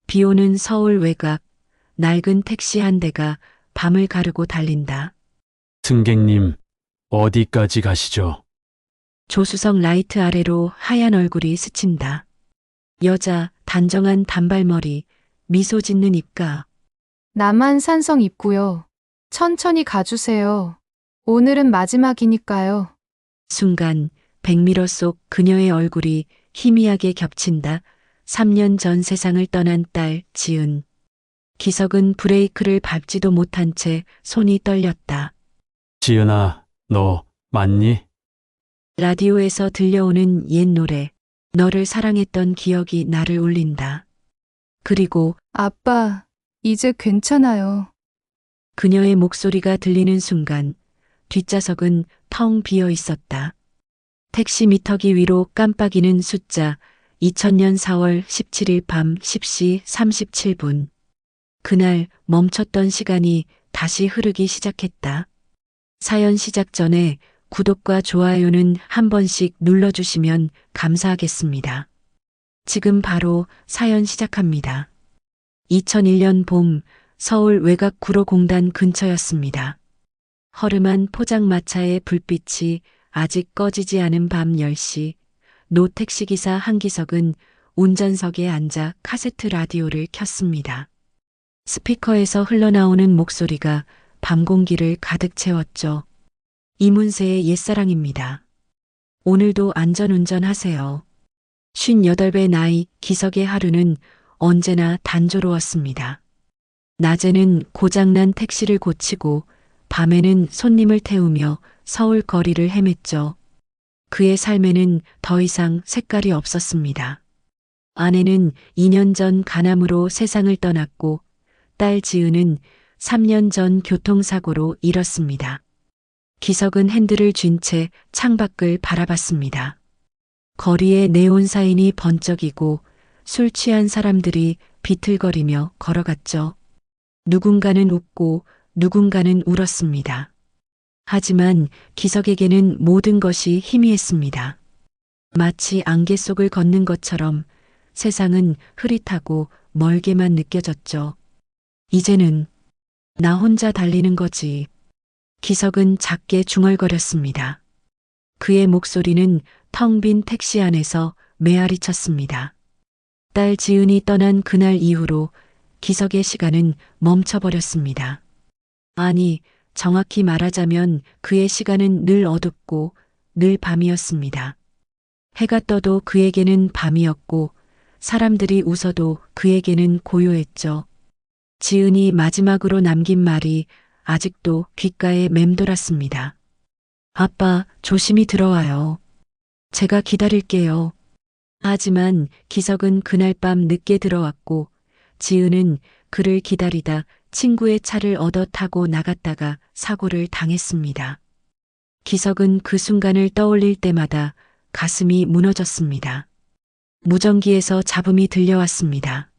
비 오는 서울 외곽, 낡은 택시 한 대가 밤을 가르고 달린다. 승객님, 어디까지 가시죠? 조수석 라이트 아래로 하얀 얼굴이 스친다. 여자, 단정한 단발머리, 미소 짓는 입가. 남한산성 입구요. 천천히 가주세요. 오늘은 마지막이니까요. 순간 백미러 속 그녀의 얼굴이 희미하게 겹친다. 3년 전 세상을 떠난 딸 지은. 기석은 브레이크를 밟지도 못한 채 손이 떨렸다. 지은아, 너 맞니? 라디오에서 들려오는 옛 노래. 너를 사랑했던 기억이 나를 울린다. 그리고 아빠, 이제 괜찮아요. 그녀의 목소리가 들리는 순간 뒷좌석은 텅 비어 있었다. 택시 미터기 위로 깜빡이는 숫자 2000년 4월 17일 밤 10시 37분. 그날 멈췄던 시간이 다시 흐르기 시작했다. 사연 시작 전에 구독과 좋아요는 한 번씩 눌러주시면 감사하겠습니다. 지금 바로 사연 시작합니다. 2001년 봄 서울 외곽 구로공단 근처였습니다. 허름한 포장마차의 불빛이 아직 꺼지지 않은 밤 10시, 노 택시기사 한기석은 운전석에 앉아 카세트 라디오를 켰습니다. 스피커에서 흘러나오는 목소리가 밤 공기를 가득 채웠죠. 이문세의 옛사랑입니다. 오늘도 안전운전하세요. 58배 나이 기석의 하루는 언제나 단조로웠습니다. 낮에는 고장난 택시를 고치고 밤에는 손님을 태우며 서울 거리를 헤맸죠. 그의 삶에는 더 이상 색깔이 없었습니다. 아내는 2년 전 간암으로 세상을 떠났고 딸 지은은 3년 전 교통사고로 잃었습니다. 기석은 핸들을 쥔 채 창밖을 바라봤습니다. 거리에 네온 사인이 번쩍이고 술 취한 사람들이 비틀거리며 걸어갔죠. 누군가는 웃고 누군가는 울었습니다. 하지만 기석에게는 모든 것이 희미했습니다. 마치 안개 속을 걷는 것처럼 세상은 흐릿하고 멀게만 느껴졌죠. 이제는 나 혼자 달리는 거지. 기석은 작게 중얼거렸습니다. 그의 목소리는 텅 빈 택시 안에서 메아리 쳤습니다. 딸 지은이 떠난 그날 이후로 기석의 시간은 멈춰버렸습니다. 아니, 정확히 말하자면 그의 시간은 늘 어둡고 늘 밤이었습니다. 해가 떠도 그에게는 밤이었고 사람들이 웃어도 그에게는 고요했죠. 지은이 마지막으로 남긴 말이 아직도 귓가에 맴돌았습니다. 아빠, 조심히 들어와요. 제가 기다릴게요. 하지만 기석은 그날 밤 늦게 들어왔고 지은은 그를 기다리다 친구의 차를 얻어 타고 나갔다가 사고를 당했습니다. 기석은 그 순간을 떠올릴 때마다 가슴이 무너졌습니다. 무전기에서 잡음이 들려왔습니다.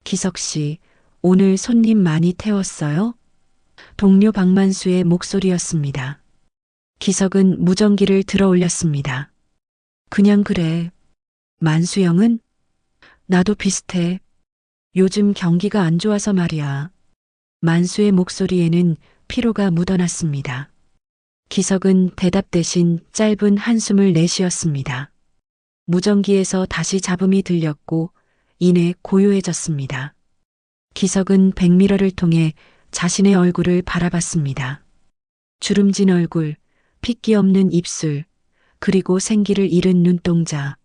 기석 씨, 오늘 손님 많이 태웠어요? 동료 박만수의 목소리였습니다. 기석은 무전기를 들어 올렸습니다. 그냥 그래. 만수영은? 나도 비슷해. 요즘 경기가 안 좋아서 말이야. 만수의 목소리에는 피로가 묻어났습니다. 기석은 대답 대신 짧은 한숨을 내쉬었습니다. 무전기에서 다시 잡음이 들렸고 이내 고요해졌습니다. 기석은 백미러를 통해 자신의 얼굴을 바라봤습니다. 주름진 얼굴, 핏기 없는 입술, 그리고 생기를 잃은 눈동자.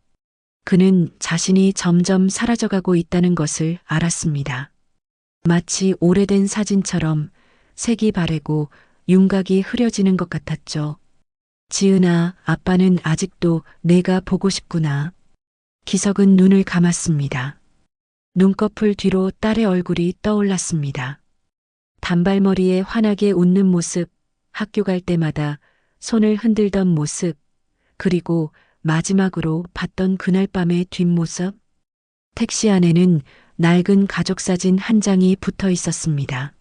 그는 자신이 점점 사라져가고 있다는 것을 알았습니다. 마치 오래된 사진처럼 색이 바래고 윤곽이 흐려지는 것 같았죠. 지은아, 아빠는 아직도 내가 보고 싶구나. 기석은 눈을 감았습니다. 눈꺼풀 뒤로 딸의 얼굴이 떠올랐습니다. 단발머리에 환하게 웃는 모습, 학교 갈 때마다 손을 흔들던 모습, 그리고 마지막으로 봤던 그날 밤의 뒷모습. 택시 안에는 낡은 가족사진 한 장이 붙어 있었습니다.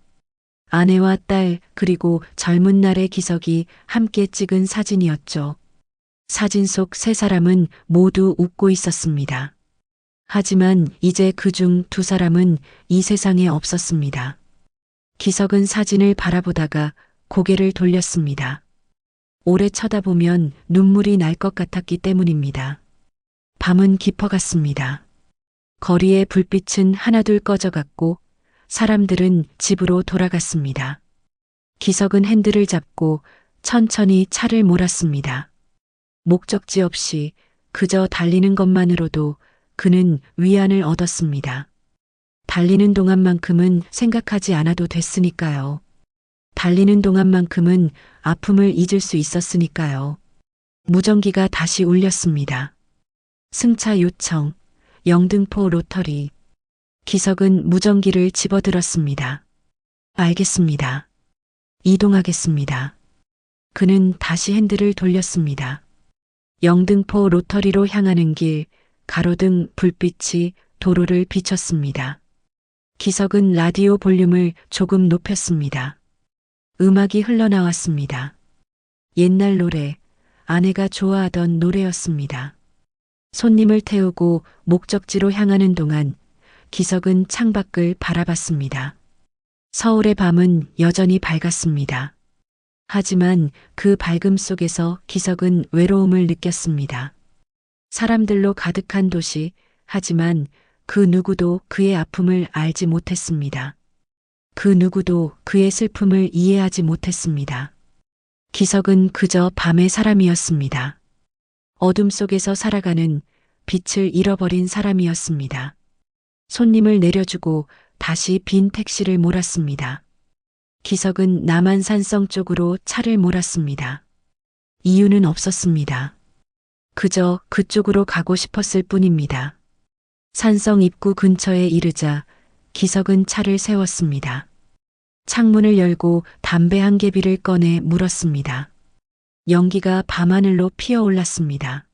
아내와 딸 그리고 젊은 날의 기석이 함께 찍은 사진이었죠. 사진 속 세 사람은 모두 웃고 있었습니다. 하지만 이제 그중 두 사람은 이 세상에 없었습니다. 기석은 사진을 바라보다가 고개를 돌렸습니다. 오래 쳐다보면 눈물이 날 것 같았기 때문입니다. 밤은 깊어갔습니다. 거리의 불빛은 하나둘 꺼져갔고 사람들은 집으로 돌아갔습니다. 기석은 핸들을 잡고 천천히 차를 몰았습니다. 목적지 없이 그저 달리는 것만으로도 그는 위안을 얻었습니다. 달리는 동안만큼은 생각하지 않아도 됐으니까요. 달리는 동안만큼은 아픔을 잊을 수 있었으니까요. 무전기가 다시 울렸습니다. 승차 요청, 영등포 로터리. 기석은 무전기를 집어들었습니다. 알겠습니다. 이동하겠습니다. 그는 다시 핸들을 돌렸습니다. 영등포 로터리로 향하는 길, 가로등 불빛이 도로를 비췄습니다. 기석은 라디오 볼륨을 조금 높였습니다. 음악이 흘러나왔습니다. 옛날 노래, 아내가 좋아하던 노래였습니다. 손님을 태우고 목적지로 향하는 동안 기석은 창밖을 바라봤습니다. 서울의 밤은 여전히 밝았습니다. 하지만 그 밝음 속에서 기석은 외로움을 느꼈습니다. 사람들로 가득한 도시, 하지만 그 누구도 그의 아픔을 알지 못했습니다. 그 누구도 그의 슬픔을 이해하지 못했습니다. 기석은 그저 밤의 사람이었습니다. 어둠 속에서 살아가는 빛을 잃어버린 사람이었습니다. 손님을 내려주고 다시 빈 택시를 몰았습니다. 기석은 남한산성 쪽으로 차를 몰았습니다. 이유는 없었습니다. 그저 그쪽으로 가고 싶었을 뿐입니다. 산성 입구 근처에 이르자 기석은 차를 세웠습니다. 창문을 열고 담배 한 개비를 꺼내 물었습니다. 연기가 밤하늘로 피어올랐습니다.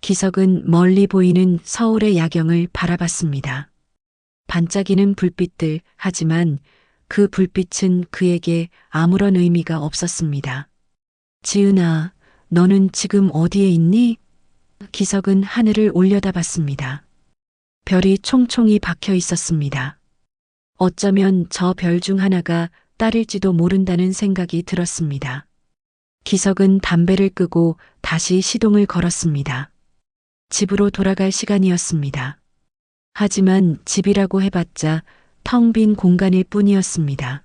기석은 멀리 보이는 서울의 야경을 바라봤습니다. 반짝이는 불빛들, 하지만 그 불빛은 그에게 아무런 의미가 없었습니다. 지은아, 너는 지금 어디에 있니? 기석은 하늘을 올려다봤습니다. 별이 총총히 박혀 있었습니다. 어쩌면 저 별 중 하나가 딸일지도 모른다는 생각이 들었습니다. 기석은 담배를 끄고 다시 시동을 걸었습니다. 집으로 돌아갈 시간이었습니다. 하지만 집이라고 해봤자 텅 빈 공간일 뿐이었습니다.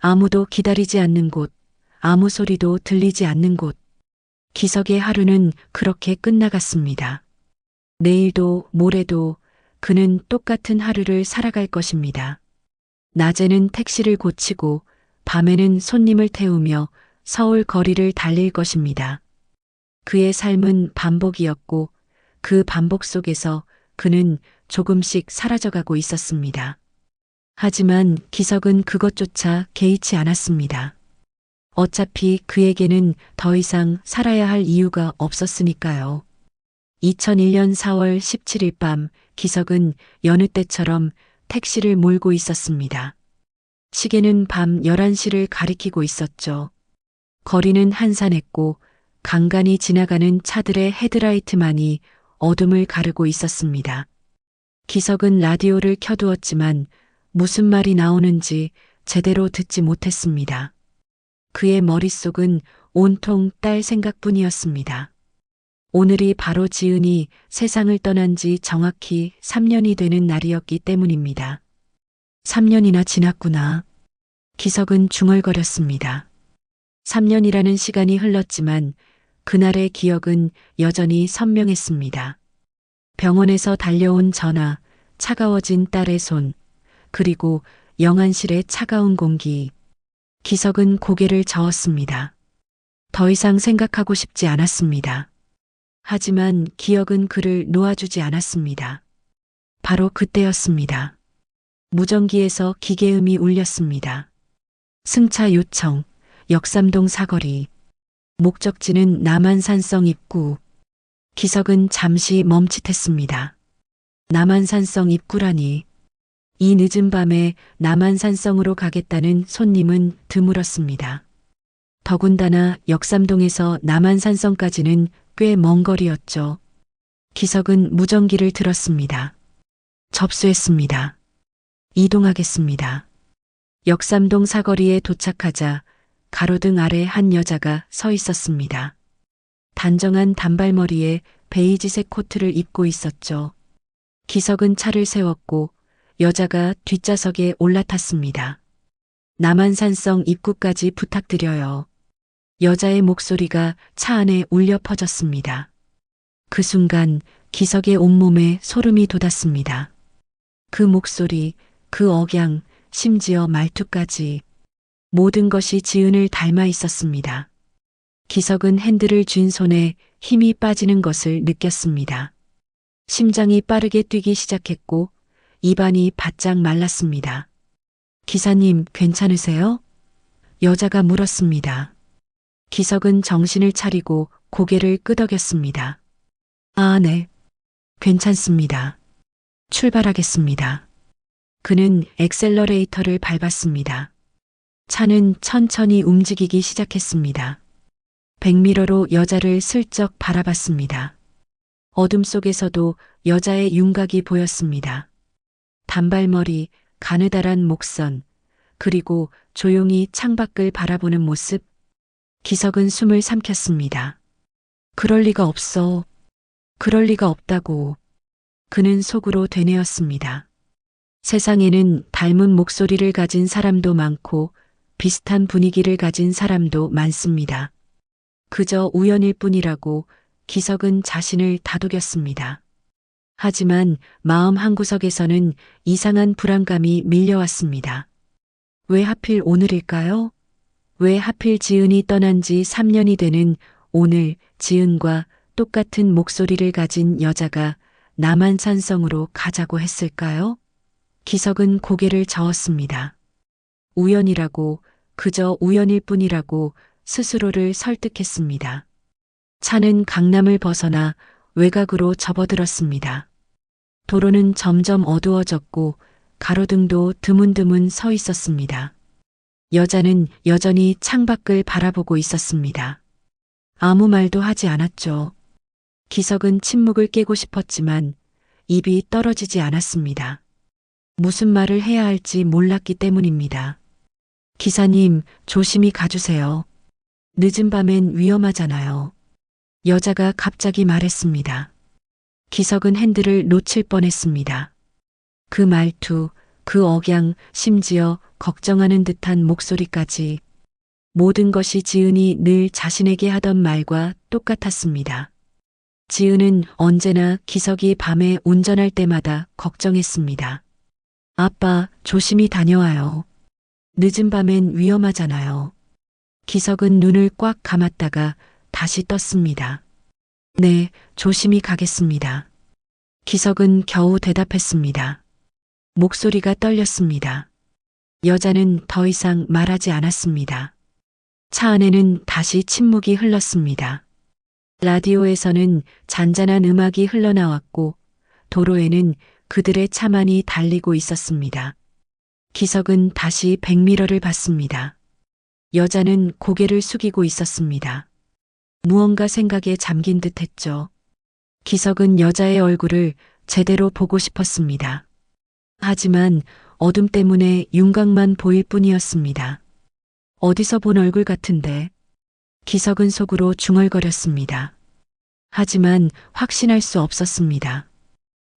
아무도 기다리지 않는 곳, 아무 소리도 들리지 않는 곳. 기석의 하루는 그렇게 끝나갔습니다. 내일도 모레도 그는 똑같은 하루를 살아갈 것입니다. 낮에는 택시를 고치고 밤에는 손님을 태우며 서울 거리를 달릴 것입니다. 그의 삶은 반복이었고 그 반복 속에서 그는 조금씩 사라져가고 있었습니다. 하지만 기석은 그것조차 개의치 않았습니다. 어차피 그에게는 더 이상 살아야 할 이유가 없었으니까요. 2001년 4월 17일 밤 기석은 여느 때처럼 택시를 몰고 있었습니다. 시계는 밤 11시를 가리키고 있었죠. 거리는 한산했고 간간히 지나가는 차들의 헤드라이트만이 어둠을 가르고 있었습니다. 기석은 라디오를 켜두었지만 무슨 말이 나오는지 제대로 듣지 못했습니다. 그의 머릿속은 온통 딸 생각뿐이었습니다. 오늘이 바로 지은이 세상을 떠난 지 정확히 3년이 되는 날이었기 때문입니다. 3년이나 지났구나. 기석은 중얼거렸습니다. 3년이라는 시간이 흘렀지만 그날의 기억은 여전히 선명했습니다. 병원에서 달려온 전화, 차가워진 딸의 손, 그리고 영안실의 차가운 공기. 기석은 고개를 저었습니다. 더 이상 생각하고 싶지 않았습니다. 하지만 기억은 그를 놓아주지 않았습니다. 바로 그때였습니다. 무전기에서 기계음이 울렸습니다. 승차 요청, 역삼동 사거리. 목적지는 남한산성 입구. 기석은 잠시 멈칫했습니다. 남한산성 입구라니. 이 늦은 밤에 남한산성으로 가겠다는 손님은 드물었습니다. 더군다나 역삼동에서 남한산성까지는 꽤 먼 거리였죠. 기석은 무전기를 들었습니다. 접수했습니다. 이동하겠습니다. 역삼동 사거리에 도착하자 가로등 아래 한 여자가 서 있었습니다. 단정한 단발머리에 베이지색 코트를 입고 있었죠. 기석은 차를 세웠고 여자가 뒷좌석에 올라탔습니다. 남한산성 입구까지 부탁드려요. 여자의 목소리가 차 안에 울려 퍼졌습니다. 그 순간 기석의 온몸에 소름이 돋았습니다. 그 목소리, 그 억양, 심지어 말투까지 모든 것이 지은을 닮아 있었습니다. 기석은 핸들을 쥔 손에 힘이 빠지는 것을 느꼈습니다. 심장이 빠르게 뛰기 시작했고 입안이 바짝 말랐습니다. 기사님, 괜찮으세요? 여자가 물었습니다. 기석은 정신을 차리고 고개를 끄덕였습니다. 아, 네. 괜찮습니다. 출발하겠습니다. 그는 엑셀러레이터를 밟았습니다. 차는 천천히 움직이기 시작했습니다. 백미러로 여자를 슬쩍 바라봤습니다. 어둠 속에서도 여자의 윤곽이 보였습니다. 단발머리, 가느다란 목선, 그리고 조용히 창밖을 바라보는 모습. 기석은 숨을 삼켰습니다. 그럴 리가 없어. 그럴 리가 없다고. 그는 속으로 되뇌었습니다. 세상에는 닮은 목소리를 가진 사람도 많고 비슷한 분위기를 가진 사람도 많습니다. 그저 우연일 뿐이라고 기석은 자신을 다독였습니다. 하지만 마음 한구석에서는 이상한 불안감이 밀려왔습니다. 왜 하필 오늘일까요? 왜 하필 지은이 떠난 지 3년이 되는 오늘 지은과 똑같은 목소리를 가진 여자가 남한산성으로 가자고 했을까요? 기석은 고개를 저었습니다. 우연이라고, 그저 우연일 뿐이라고 스스로를 설득했습니다. 차는 강남을 벗어나 외곽으로 접어들었습니다. 도로는 점점 어두워졌고 가로등도 드문드문 서 있었습니다. 여자는 여전히 창밖을 바라보고 있었습니다. 아무 말도 하지 않았죠. 기석은 침묵을 깨고 싶었지만 입이 떨어지지 않았습니다. 무슨 말을 해야 할지 몰랐기 때문입니다. 기사님, 조심히 가주세요. 늦은 밤엔 위험하잖아요. 여자가 갑자기 말했습니다. 기석은 핸들을 놓칠 뻔했습니다. 그 말투, 그 억양, 심지어 걱정하는 듯한 목소리까지 모든 것이 지은이 늘 자신에게 하던 말과 똑같았습니다. 지은은 언제나 기석이 밤에 운전할 때마다 걱정했습니다. 아빠, 조심히 다녀와요. 늦은 밤엔 위험하잖아요. 기석은 눈을 꽉 감았다가 다시 떴습니다. 네, 조심히 가겠습니다. 기석은 겨우 대답했습니다. 목소리가 떨렸습니다. 여자는 더 이상 말하지 않았습니다. 차 안에는 다시 침묵이 흘렀습니다. 라디오에서는 잔잔한 음악이 흘러나왔고 도로에는 그들의 차만이 달리고 있었습니다. 기석은 다시 백미러를 봤습니다. 여자는 고개를 숙이고 있었습니다. 무언가 생각에 잠긴 듯 했죠. 기석은 여자의 얼굴을 제대로 보고 싶었습니다. 하지만 어둠 때문에 윤곽만 보일 뿐이었습니다. 어디서 본 얼굴 같은데. 기석은 속으로 중얼거렸습니다. 하지만 확신할 수 없었습니다.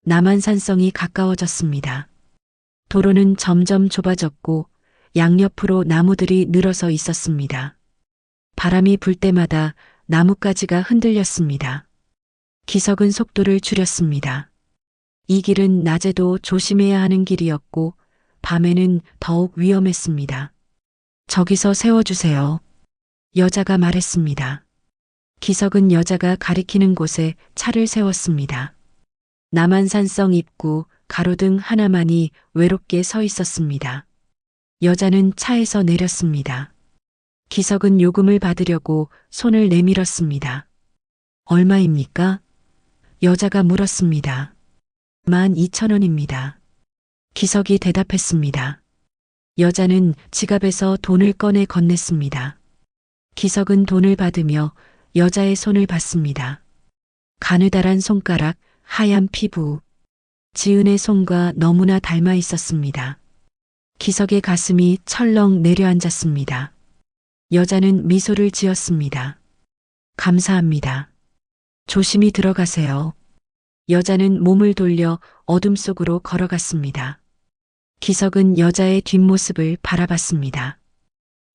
남한산성이 가까워졌습니다. 도로는 점점 좁아졌고 양옆으로 나무들이 늘어서 있었습니다. 바람이 불 때마다 나뭇가지가 흔들렸습니다. 기석은 속도를 줄였습니다. 이 길은 낮에도 조심해야 하는 길이었고 밤에는 더욱 위험했습니다. 저기서 세워주세요. 여자가 말했습니다. 기석은 여자가 가리키는 곳에 차를 세웠습니다. 남한산성 입구 가로등 하나만이 외롭게 서 있었습니다. 여자는 차에서 내렸습니다. 기석은 요금을 받으려고 손을 내밀었습니다. 얼마입니까? 여자가 물었습니다. 12,000원입니다. 기석이 대답했습니다. 여자는 지갑에서 돈을 꺼내 건넸습니다. 기석은 돈을 받으며 여자의 손을 봤습니다. 가느다란 손가락, 하얀 피부. 지은의 손과 너무나 닮아 있었습니다. 기석의 가슴이 철렁 내려앉았습니다. 여자는 미소를 지었습니다. 감사합니다. 조심히 들어가세요. 여자는 몸을 돌려 어둠 속으로 걸어갔습니다. 기석은 여자의 뒷모습을 바라봤습니다.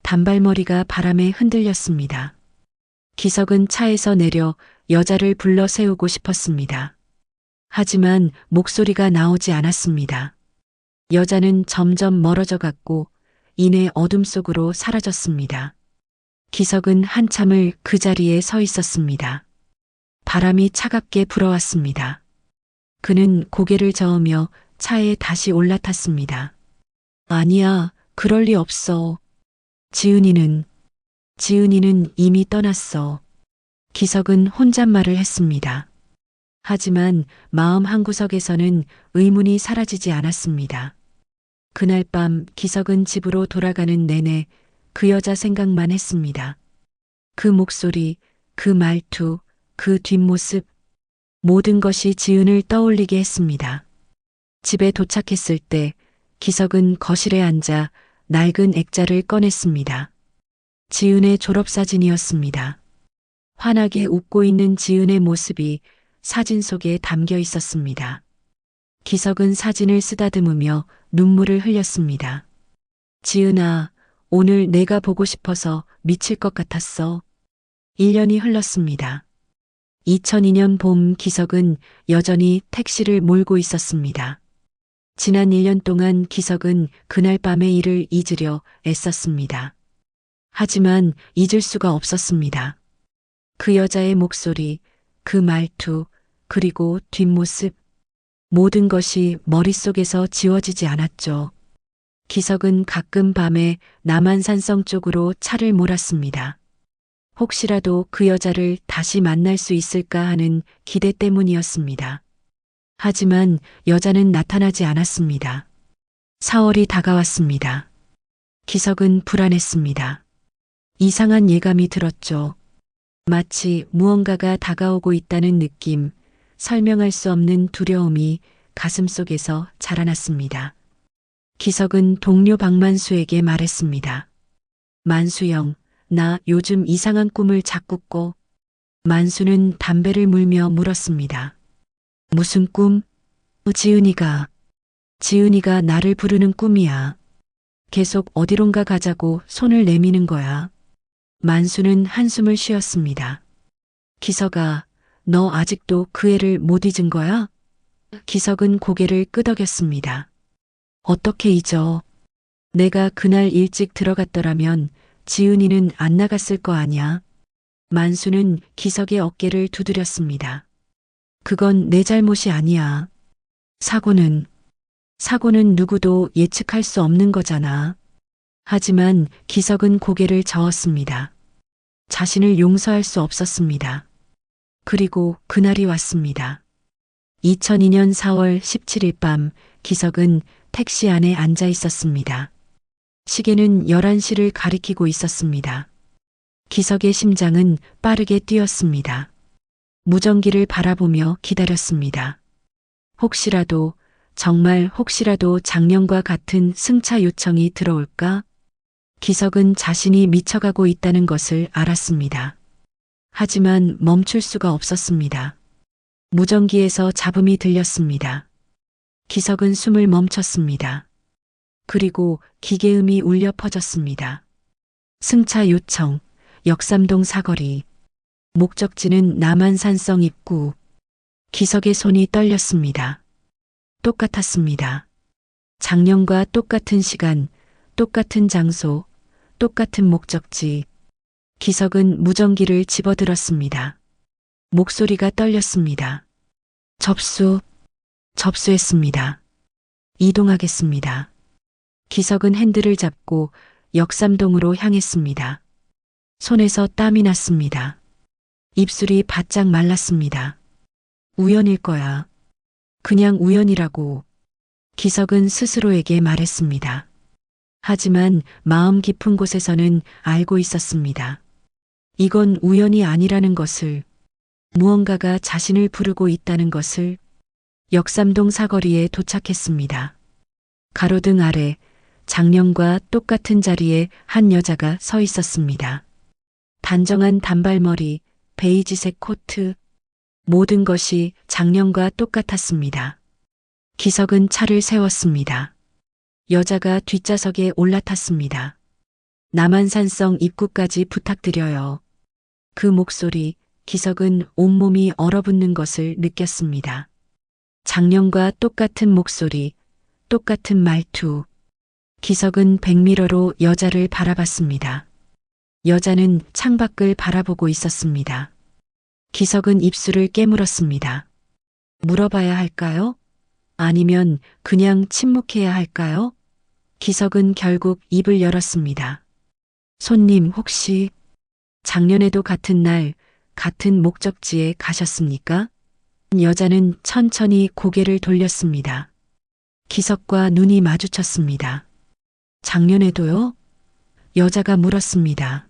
단발머리가 바람에 흔들렸습니다. 기석은 차에서 내려 여자를 불러 세우고 싶었습니다. 하지만 목소리가 나오지 않았습니다. 여자는 점점 멀어져 갔고 이내 어둠 속으로 사라졌습니다. 기석은 한참을 그 자리에 서 있었습니다. 바람이 차갑게 불어왔습니다. 그는 고개를 저으며 차에 다시 올라탔습니다. 아니야, 그럴 리 없어. 지은이는 이미 떠났어. 기석은 혼잣말을 했습니다. 하지만 마음 한구석에서는 의문이 사라지지 않았습니다. 그날 밤 기석은 집으로 돌아가는 내내 그 여자 생각만 했습니다. 그 목소리, 그 말투, 그 뒷모습, 모든 것이 지은을 떠올리게 했습니다. 집에 도착했을 때 기석은 거실에 앉아 낡은 액자를 꺼냈습니다. 지은의 졸업사진이었습니다. 환하게 웃고 있는 지은의 모습이 사진 속에 담겨 있었습니다. 기석은 사진을 쓰다듬으며 눈물을 흘렸습니다. 지은아, 오늘 내가 보고 싶어서 미칠 것 같았어. 1년이 흘렀습니다. 2002년 봄 기석은 여전히 택시를 몰고 있었습니다. 지난 1년 동안 기석은 그날 밤의 일을 잊으려 애썼습니다. 하지만 잊을 수가 없었습니다. 그 여자의 목소리, 그 말투, 그리고 뒷모습, 모든 것이 머릿속에서 지워지지 않았죠. 기석은 가끔 밤에 남한산성 쪽으로 차를 몰았습니다. 혹시라도 그 여자를 다시 만날 수 있을까 하는 기대 때문이었습니다. 하지만 여자는 나타나지 않았습니다. 4월이 다가왔습니다. 기석은 불안했습니다. 이상한 예감이 들었죠. 마치 무언가가 다가오고 있다는 느낌, 설명할 수 없는 두려움이 가슴속에서 자라났습니다. 기석은 동료 박만수에게 말했습니다. 만수형, 나 요즘 이상한 꿈을 자꾸 꿔. 만수는 담배를 물며 물었습니다. 무슨 꿈? 지은이가 나를 부르는 꿈이야. 계속 어디론가 가자고 손을 내미는 거야. 만수는 한숨을 쉬었습니다. 기석아, 너 아직도 그 애를 못 잊은 거야? 기석은 고개를 끄덕였습니다. 어떻게 잊어? 내가 그날 일찍 들어갔더라면 지은이는 안 나갔을 거 아냐? 만수는 기석의 어깨를 두드렸습니다. 그건 내 잘못이 아니야. 사고는 누구도 예측할 수 없는 거잖아. 하지만 기석은 고개를 저었습니다. 자신을 용서할 수 없었습니다. 그리고 그날이 왔습니다. 2002년 4월 17일 밤 기석은 택시 안에 앉아 있었습니다. 시계는 11시를 가리키고 있었습니다. 기석의 심장은 빠르게 뛰었습니다. 무전기를 바라보며 기다렸습니다. 혹시라도, 정말 혹시라도 작년과 같은 승차 요청이 들어올까? 기석은 자신이 미쳐가고 있다는 것을 알았습니다. 하지만 멈출 수가 없었습니다. 무전기에서 잡음이 들렸습니다. 기석은 숨을 멈췄습니다. 그리고 기계음이 울려 퍼졌습니다. 승차 요청, 역삼동 사거리. 목적지는 남한산성 입구. 기석의 손이 떨렸습니다. 똑같았습니다. 작년과 똑같은 시간, 똑같은 장소, 똑같은 목적지. 기석은 무전기를 집어들었습니다. 목소리가 떨렸습니다. 접수했습니다. 이동하겠습니다. 기석은 핸들을 잡고 역삼동으로 향했습니다. 손에서 땀이 났습니다. 입술이 바짝 말랐습니다. 우연일 거야. 그냥 우연이라고. 기석은 스스로에게 말했습니다. 하지만 마음 깊은 곳에서는 알고 있었습니다. 이건 우연이 아니라는 것을, 무언가가 자신을 부르고 있다는 것을. 역삼동 사거리에 도착했습니다. 가로등 아래 작년과 똑같은 자리에 한 여자가 서 있었습니다. 단정한 단발머리, 베이지색 코트, 모든 것이 작년과 똑같았습니다. 기석은 차를 세웠습니다. 여자가 뒷좌석에 올라탔습니다. 남한산성 입구까지 부탁드려요. 그 목소리, 기석은 온몸이 얼어붙는 것을 느꼈습니다. 작년과 똑같은 목소리, 똑같은 말투. 기석은 백미러로 여자를 바라봤습니다. 여자는 창밖을 바라보고 있었습니다. 기석은 입술을 깨물었습니다. 물어봐야 할까요? 아니면 그냥 침묵해야 할까요? 기석은 결국 입을 열었습니다. 손님 혹시 작년에도 같은 날 같은 목적지에 가셨습니까? 여자는 천천히 고개를 돌렸습니다. 기석과 눈이 마주쳤습니다. 작년에도요? 여자가 물었습니다.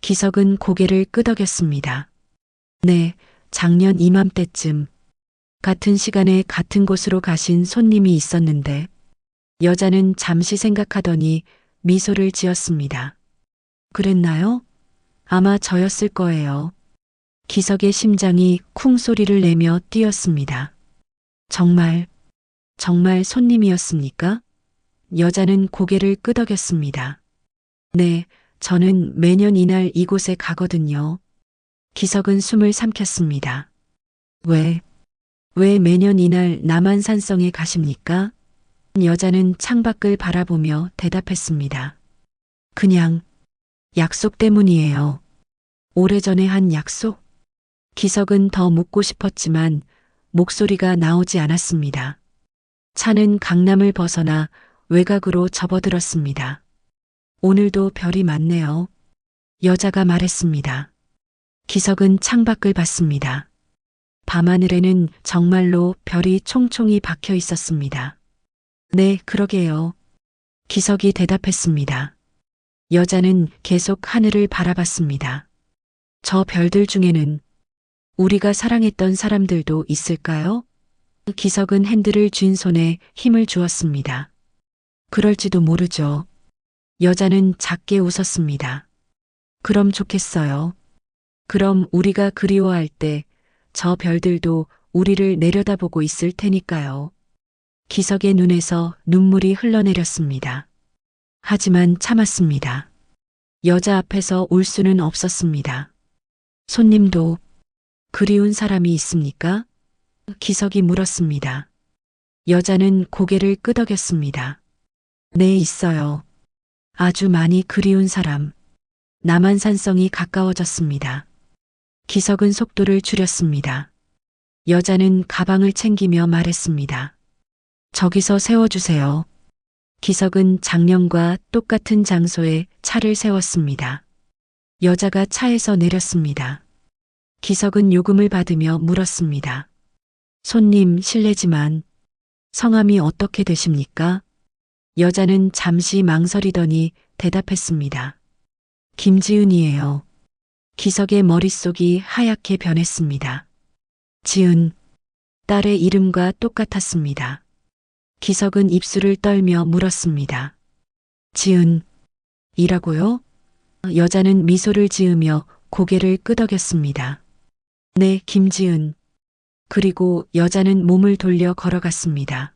기석은 고개를 끄덕였습니다. 네, 작년 이맘때쯤 같은 시간에 같은 곳으로 가신 손님이 있었는데 여자는 잠시 생각하더니 미소를 지었습니다. 그랬나요? 아마 저였을 거예요. 기석의 심장이 쿵 소리를 내며 뛰었습니다. 정말 손님이었습니까? 여자는 고개를 끄덕였습니다. 네, 저는 매년 이날 이곳에 가거든요. 기석은 숨을 삼켰습니다. 왜 매년 이날 남한산성에 가십니까? 여자는 창밖을 바라보며 대답했습니다. 그냥 약속 때문이에요. 오래전에 한 약속? 기석은 더 묻고 싶었지만 목소리가 나오지 않았습니다. 차는 강남을 벗어나 외곽으로 접어들었습니다. 오늘도 별이 많네요. 여자가 말했습니다. 기석은 창밖을 봤습니다. 밤하늘에는 정말로 별이 총총히 박혀 있었습니다. 네, 그러게요. 기석이 대답했습니다. 여자는 계속 하늘을 바라봤습니다. 저 별들 중에는 우리가 사랑했던 사람들도 있을까요? 기석은 핸들을 쥔 손에 힘을 주었습니다. 그럴지도 모르죠. 여자는 작게 웃었습니다. 그럼 좋겠어요. 그럼 우리가 그리워할 때 저 별들도 우리를 내려다보고 있을 테니까요. 기석의 눈에서 눈물이 흘러내렸습니다. 하지만 참았습니다. 여자 앞에서 울 수는 없었습니다. 손님도 그리운 사람이 있습니까? 기석이 물었습니다. 여자는 고개를 끄덕였습니다. 네, 있어요. 아주 많이 그리운 사람. 남한산성이 가까워졌습니다. 기석은 속도를 줄였습니다. 여자는 가방을 챙기며 말했습니다. 저기서 세워주세요. 기석은 작년과 똑같은 장소에 차를 세웠습니다. 여자가 차에서 내렸습니다. 기석은 요금을 받으며 물었습니다. 손님 실례지만 성함이 어떻게 되십니까? 여자는 잠시 망설이더니 대답했습니다. 김지은이에요. 기석의 머릿속이 하얗게 변했습니다. 지은, 딸의 이름과 똑같았습니다. 기석은 입술을 떨며 물었습니다. 지은, 이라고요? 여자는 미소를 지으며 고개를 끄덕였습니다. 네, 김지은. 그리고 여자는 몸을 돌려 걸어갔습니다.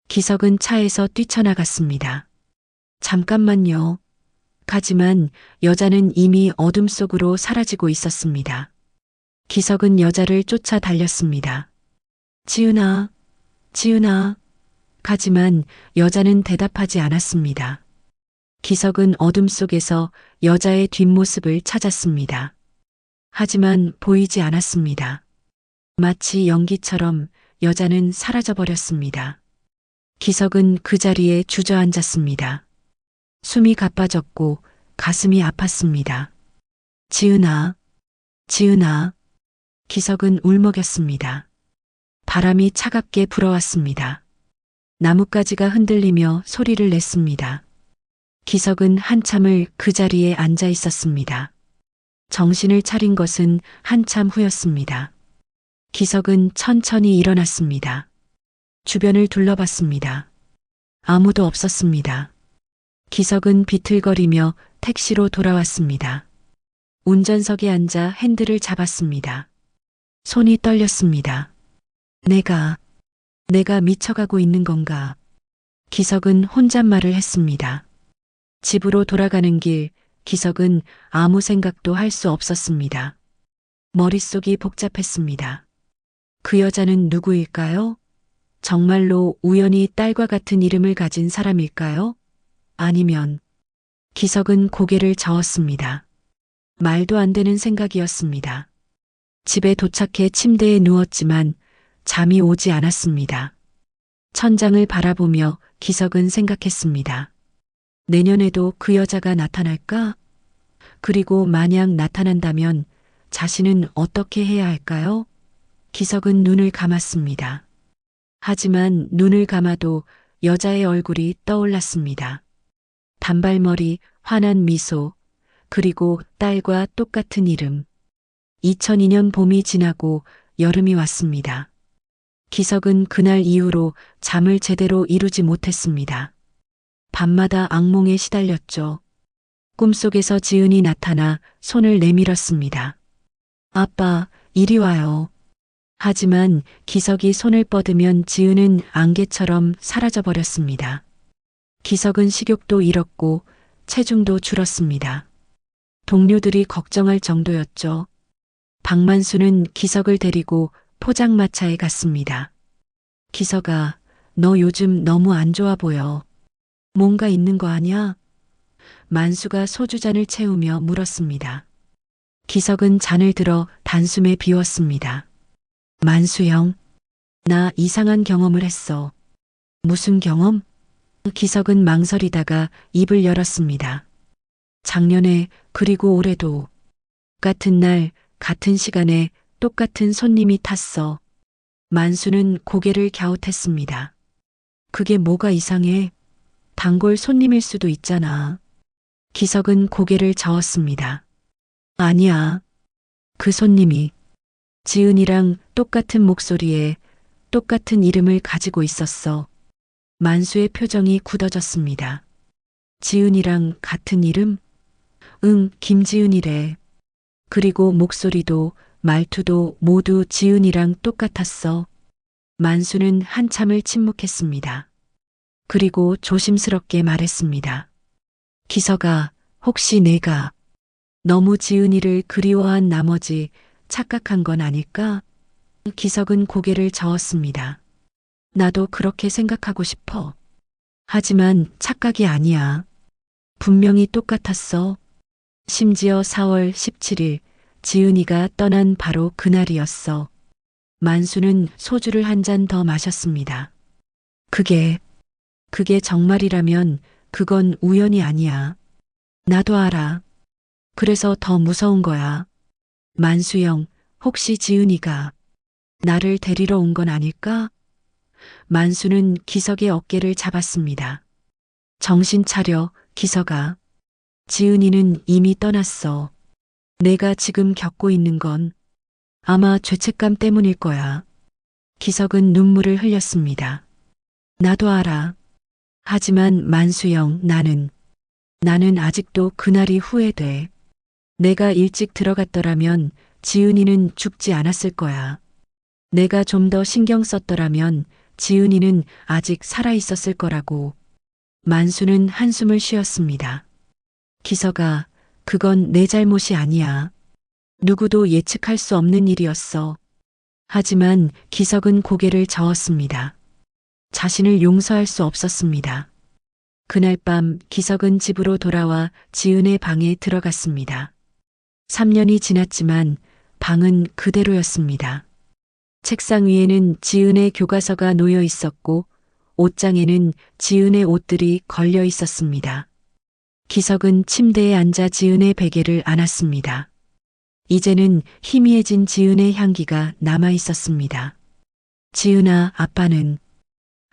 기석은 차에서 뛰쳐나갔습니다. 잠깐만요. 하지만 여자는 이미 어둠 속으로 사라지고 있었습니다. 기석은 여자를 쫓아 달렸습니다. 지은아, 지은아. 하지만 여자는 대답하지 않았습니다. 기석은 어둠 속에서 여자의 뒷모습을 찾았습니다. 하지만 보이지 않았습니다. 마치 연기처럼 여자는 사라져버렸습니다. 기석은 그 자리에 주저앉았습니다. 숨이 가빠졌고 가슴이 아팠습니다. 지은아, 지은아. 기석은 울먹였습니다. 바람이 차갑게 불어왔습니다. 나뭇가지가 흔들리며 소리를 냈습니다. 기석은 한참을 그 자리에 앉아 있었습니다. 정신을 차린 것은 한참 후였습니다. 기석은 천천히 일어났습니다. 주변을 둘러봤습니다. 아무도 없었습니다. 기석은 비틀거리며 택시로 돌아왔습니다. 운전석에 앉아 핸들을 잡았습니다. 손이 떨렸습니다. 내가 미쳐가고 있는 건가? 기석은 혼잣말을 했습니다. 집으로 돌아가는 길, 기석은 아무 생각도 할 수 없었습니다. 머릿속이 복잡했습니다. 그 여자는 누구일까요? 정말로 우연히 딸과 같은 이름을 가진 사람일까요? 아니면 기석은 고개를 저었습니다. 말도 안 되는 생각이었습니다. 집에 도착해 침대에 누웠지만 잠이 오지 않았습니다. 천장을 바라보며 기석은 생각했습니다. 내년에도 그 여자가 나타날까? 그리고 만약 나타난다면 자신은 어떻게 해야 할까요? 기석은 눈을 감았습니다. 하지만 눈을 감아도 여자의 얼굴이 떠올랐습니다. 단발머리, 환한 미소, 그리고 딸과 똑같은 이름. 2002년 봄이 지나고 여름이 왔습니다. 기석은 그날 이후로 잠을 제대로 이루지 못했습니다. 밤마다 악몽에 시달렸죠. 꿈속에서 지은이 나타나 손을 내밀었습니다. 아빠, 이리 와요. 하지만 기석이 손을 뻗으면 지은은 안개처럼 사라져버렸습니다. 기석은 식욕도 잃었고 체중도 줄었습니다. 동료들이 걱정할 정도였죠. 박만수는 기석을 데리고 포장마차에 갔습니다. 기석아, 너 요즘 너무 안 좋아 보여. 뭔가 있는 거 아냐? 만수가 소주잔을 채우며 물었습니다. 기석은 잔을 들어 단숨에 비웠습니다. 만수 형, 나 이상한 경험을 했어. 무슨 경험? 기석은 망설이다가 입을 열었습니다. 작년에 그리고 올해도 같은 날, 같은 시간에 똑같은 손님이 탔어. 만수는 고개를 갸웃했습니다. 그게 뭐가 이상해? 단골 손님일 수도 있잖아. 기석은 고개를 저었습니다. 아니야. 그 손님이 지은이랑 똑같은 목소리에 똑같은 이름을 가지고 있었어. 만수의 표정이 굳어졌습니다. 지은이랑 같은 이름? 응, 김지은이래. 그리고 목소리도 말투도 모두 지은이랑 똑같았어. 만수는 한참을 침묵했습니다. 그리고 조심스럽게 말했습니다. 기석아, 혹시 내가 너무 지은이를 그리워한 나머지 착각한 건 아닐까? 기석은 고개를 저었습니다. 나도 그렇게 생각하고 싶어. 하지만 착각이 아니야. 분명히 똑같았어. 심지어 4월 17일 지은이가 떠난 바로 그날이었어. 만수는 소주를 한 잔 더 마셨습니다. 그게 정말이라면 그건 우연이 아니야. 나도 알아. 그래서 더 무서운 거야. 만수 형, 혹시 지은이가 나를 데리러 온 건 아닐까? 만수는 기석의 어깨를 잡았습니다. 정신 차려, 기석아. 지은이는 이미 떠났어. 내가 지금 겪고 있는 건 아마 죄책감 때문일 거야. 기석은 눈물을 흘렸습니다. 나도 알아. 하지만 만수 형, 나는 아직도 그날이 후회돼. 내가 일찍 들어갔더라면 지은이는 죽지 않았을 거야. 내가 좀 더 신경 썼더라면 지은이는 아직 살아 있었을 거라고. 만수는 한숨을 쉬었습니다. 기석아, 그건 내 잘못이 아니야. 누구도 예측할 수 없는 일이었어. 하지만 기석은 고개를 저었습니다. 자신을 용서할 수 없었습니다. 그날 밤 기석은 집으로 돌아와 지은의 방에 들어갔습니다. 3년이 지났지만 방은 그대로였습니다. 책상 위에는 지은의 교과서가 놓여 있었고 옷장에는 지은의 옷들이 걸려 있었습니다. 기석은 침대에 앉아 지은의 베개를 안았습니다. 이제는 희미해진 지은의 향기가 남아 있었습니다. 지은아,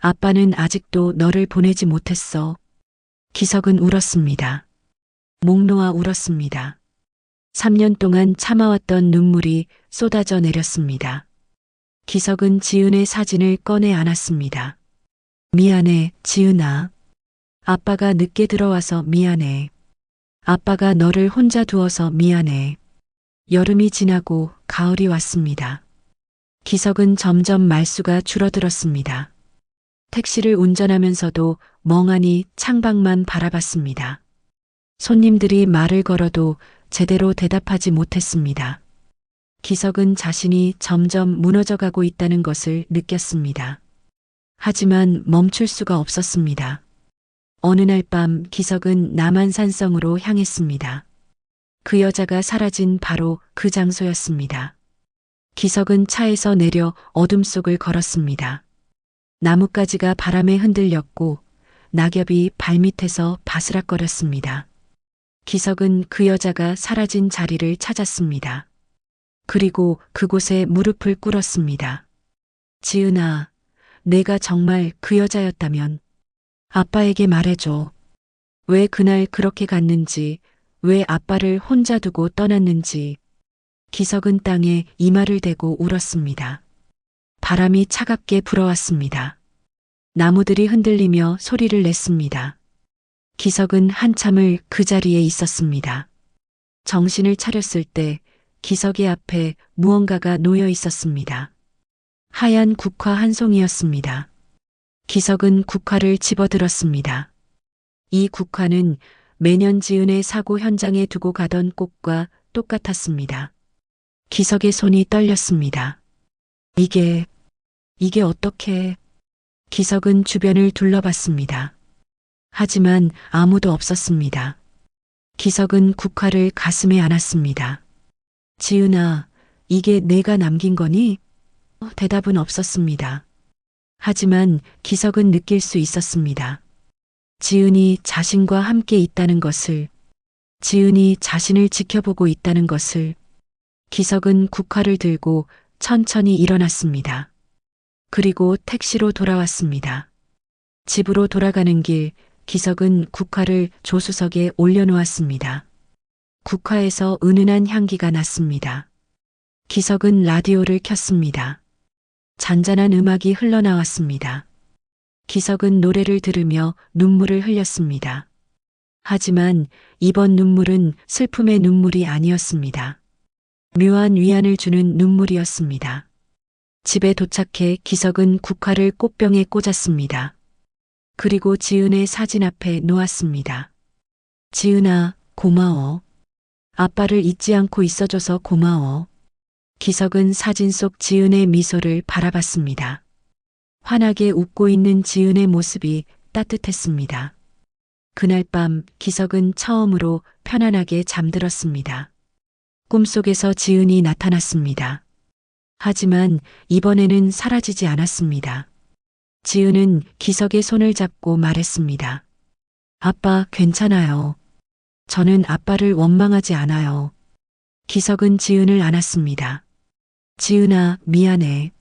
아빠는 아직도 너를 보내지 못했어. 기석은 울었습니다. 목 놓아 울었습니다. 3년 동안 참아왔던 눈물이 쏟아져 내렸습니다. 기석은 지은의 사진을 꺼내 안았습니다. 미안해, 지은아. 아빠가 늦게 들어와서 미안해. 아빠가 너를 혼자 두어서 미안해. 여름이 지나고 가을이 왔습니다. 기석은 점점 말수가 줄어들었습니다. 택시를 운전하면서도 멍하니 창밖만 바라봤습니다. 손님들이 말을 걸어도 제대로 대답하지 못했습니다. 기석은 자신이 점점 무너져가고 있다는 것을 느꼈습니다. 하지만 멈출 수가 없었습니다. 어느 날 밤 기석은 남한산성으로 향했습니다. 그 여자가 사라진 바로 그 장소였습니다. 기석은 차에서 내려 어둠 속을 걸었습니다. 나뭇가지가 바람에 흔들렸고 낙엽이 발밑에서 바스락거렸습니다. 기석은 그 여자가 사라진 자리를 찾았습니다. 그리고 그곳에 무릎을 꿇었습니다. 지은아, 내가 정말 그 여자였다면 아빠에게 말해줘. 왜 그날 그렇게 갔는지, 왜 아빠를 혼자 두고 떠났는지. 기석은 땅에 이마를 대고 울었습니다. 바람이 차갑게 불어왔습니다. 나무들이 흔들리며 소리를 냈습니다. 기석은 한참을 그 자리에 있었습니다. 정신을 차렸을 때 기석의 앞에 무언가가 놓여 있었습니다. 하얀 국화 한 송이였습니다. 기석은 국화를 집어들었습니다. 이 국화는 매년 지은의 사고 현장에 두고 가던 꽃과 똑같았습니다. 기석의 손이 떨렸습니다. 이게 어떻게... 기석은 주변을 둘러봤습니다. 하지만 아무도 없었습니다. 기석은 국화를 가슴에 안았습니다. 지은아, 이게 내가 남긴 거니? 대답은 없었습니다. 하지만 기석은 느낄 수 있었습니다. 지은이 자신과 함께 있다는 것을, 지은이 자신을 지켜보고 있다는 것을. 기석은 국화를 들고 천천히 일어났습니다. 그리고 택시로 돌아왔습니다. 집으로 돌아가는 길, 기석은 국화를 조수석에 올려놓았습니다. 국화에서 은은한 향기가 났습니다. 기석은 라디오를 켰습니다. 잔잔한 음악이 흘러나왔습니다. 기석은 노래를 들으며 눈물을 흘렸습니다. 하지만 이번 눈물은 슬픔의 눈물이 아니었습니다. 묘한 위안을 주는 눈물이었습니다. 집에 도착해 기석은 국화를 꽃병에 꽂았습니다. 그리고 지은의 사진 앞에 놓았습니다. 지은아, 고마워. 아빠를 잊지 않고 있어줘서 고마워. 기석은 사진 속 지은의 미소를 바라봤습니다. 환하게 웃고 있는 지은의 모습이 따뜻했습니다. 그날 밤 기석은 처음으로 편안하게 잠들었습니다. 꿈속에서 지은이 나타났습니다. 하지만 이번에는 사라지지 않았습니다. 지은은 기석의 손을 잡고 말했습니다. 아빠, 괜찮아요. 저는 아빠를 원망하지 않아요. 기석은 지은을 안았습니다. 지은아, 미안해.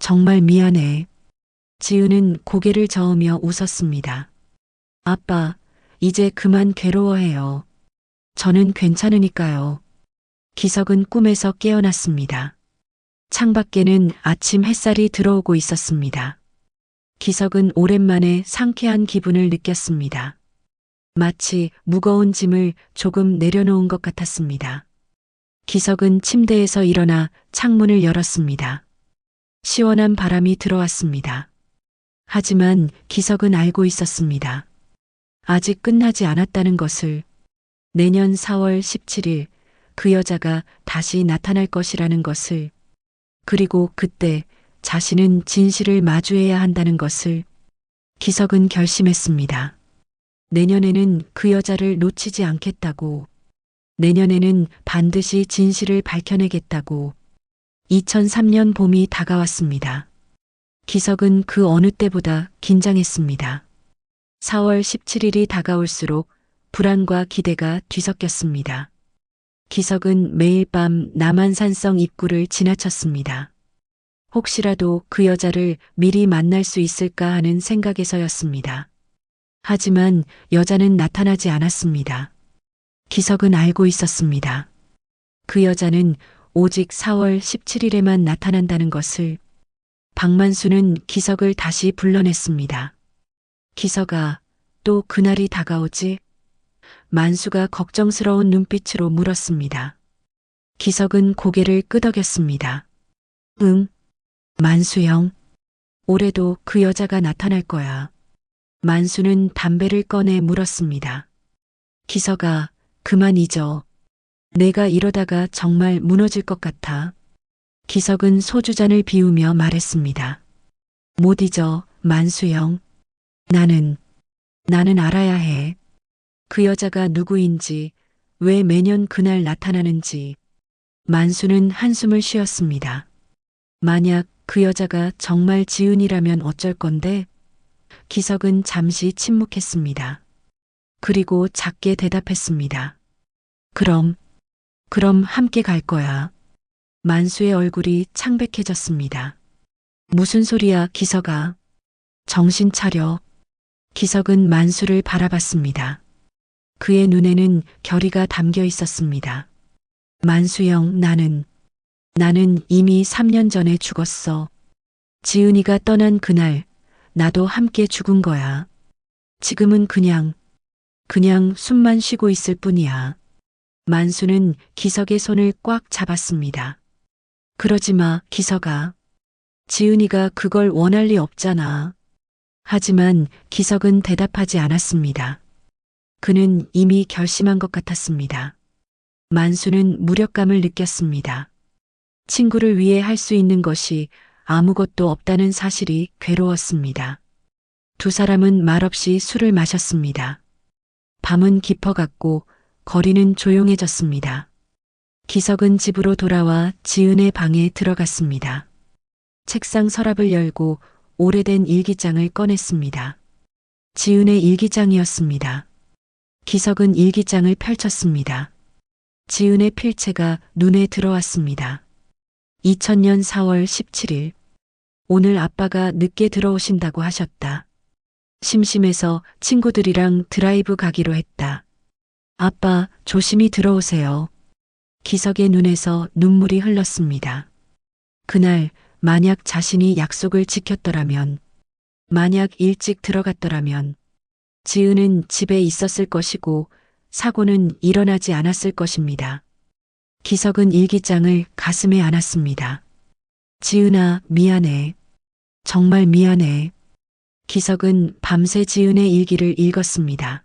정말 미안해. 지은은 고개를 저으며 웃었습니다. 아빠, 이제 그만 괴로워해요. 저는 괜찮으니까요. 기석은 꿈에서 깨어났습니다. 창밖에는 아침 햇살이 들어오고 있었습니다. 기석은 오랜만에 상쾌한 기분을 느꼈습니다. 마치 무거운 짐을 조금 내려놓은 것 같았습니다. 기석은 침대에서 일어나 창문을 열었습니다. 시원한 바람이 들어왔습니다. 하지만 기석은 알고 있었습니다. 아직 끝나지 않았다는 것을. 내년 4월 17일 그 여자가 다시 나타날 것이라는 것을. 그리고 그때 자신은 진실을 마주해야 한다는 것을. 기석은 결심했습니다. 내년에는 그 여자를 놓치지 않겠다고. 내년에는 반드시 진실을 밝혀내겠다고. 2003년 봄이 다가왔습니다. 기석은 그 어느 때보다 긴장했습니다. 4월 17일이 다가올수록 불안과 기대가 뒤섞였습니다. 기석은 매일 밤 남한산성 입구를 지나쳤습니다. 혹시라도 그 여자를 미리 만날 수 있을까 하는 생각에서였습니다. 하지만 여자는 나타나지 않았습니다. 기석은 알고 있었습니다. 그 여자는 오직 4월 17일에만 나타난다는 것을. 박만수는 기석을 다시 불러냈습니다. 기석아, 또 그날이 다가오지? 만수가 걱정스러운 눈빛으로 물었습니다. 기석은 고개를 끄덕였습니다. 응, 만수 형. 올해도 그 여자가 나타날 거야. 만수는 담배를 꺼내 물었습니다. 기석아, 그만 잊어. 내가 이러다가 정말 무너질 것 같아. 기석은 소주잔을 비우며 말했습니다. 못 잊어, 만수 형. 나는 알아야 해. 그 여자가 누구인지, 왜 매년 그날 나타나는지. 만수는 한숨을 쉬었습니다. 만약 그 여자가 정말 지은이라면 어쩔 건데? 기석은 잠시 침묵했습니다. 그리고 작게 대답했습니다. 그럼 함께 갈 거야. 만수의 얼굴이 창백해졌습니다. 무슨 소리야, 기석아. 정신 차려. 기석은 만수를 바라봤습니다. 그의 눈에는 결의가 담겨 있었습니다. 만수 형, 나는 이미 3년 전에 죽었어. 지은이가 떠난 그날, 나도 함께 죽은 거야. 지금은 그냥 숨만 쉬고 있을 뿐이야. 만수는 기석의 손을 꽉 잡았습니다. 그러지 마, 기석아. 지은이가 그걸 원할 리 없잖아. 하지만 기석은 대답하지 않았습니다. 그는 이미 결심한 것 같았습니다. 만수는 무력감을 느꼈습니다. 친구를 위해 할 수 있는 것이 아무것도 없다는 사실이 괴로웠습니다. 두 사람은 말없이 술을 마셨습니다. 밤은 깊어갔고 거리는 조용해졌습니다. 기석은 집으로 돌아와 지은의 방에 들어갔습니다. 책상 서랍을 열고 오래된 일기장을 꺼냈습니다. 지은의 일기장이었습니다. 기석은 일기장을 펼쳤습니다. 지은의 필체가 눈에 들어왔습니다. 2000년 4월 17일. 오늘 아빠가 늦게 들어오신다고 하셨다. 심심해서 친구들이랑 드라이브 가기로 했다. 아빠, 조심히 들어오세요. 기석의 눈에서 눈물이 흘렀습니다. 그날 만약 자신이 약속을 지켰더라면, 만약 일찍 들어갔더라면, 지은은 집에 있었을 것이고 사고는 일어나지 않았을 것입니다. 기석은 일기장을 가슴에 안았습니다. 지은아, 미안해. 정말 미안해. 기석은 밤새 지은의 일기를 읽었습니다.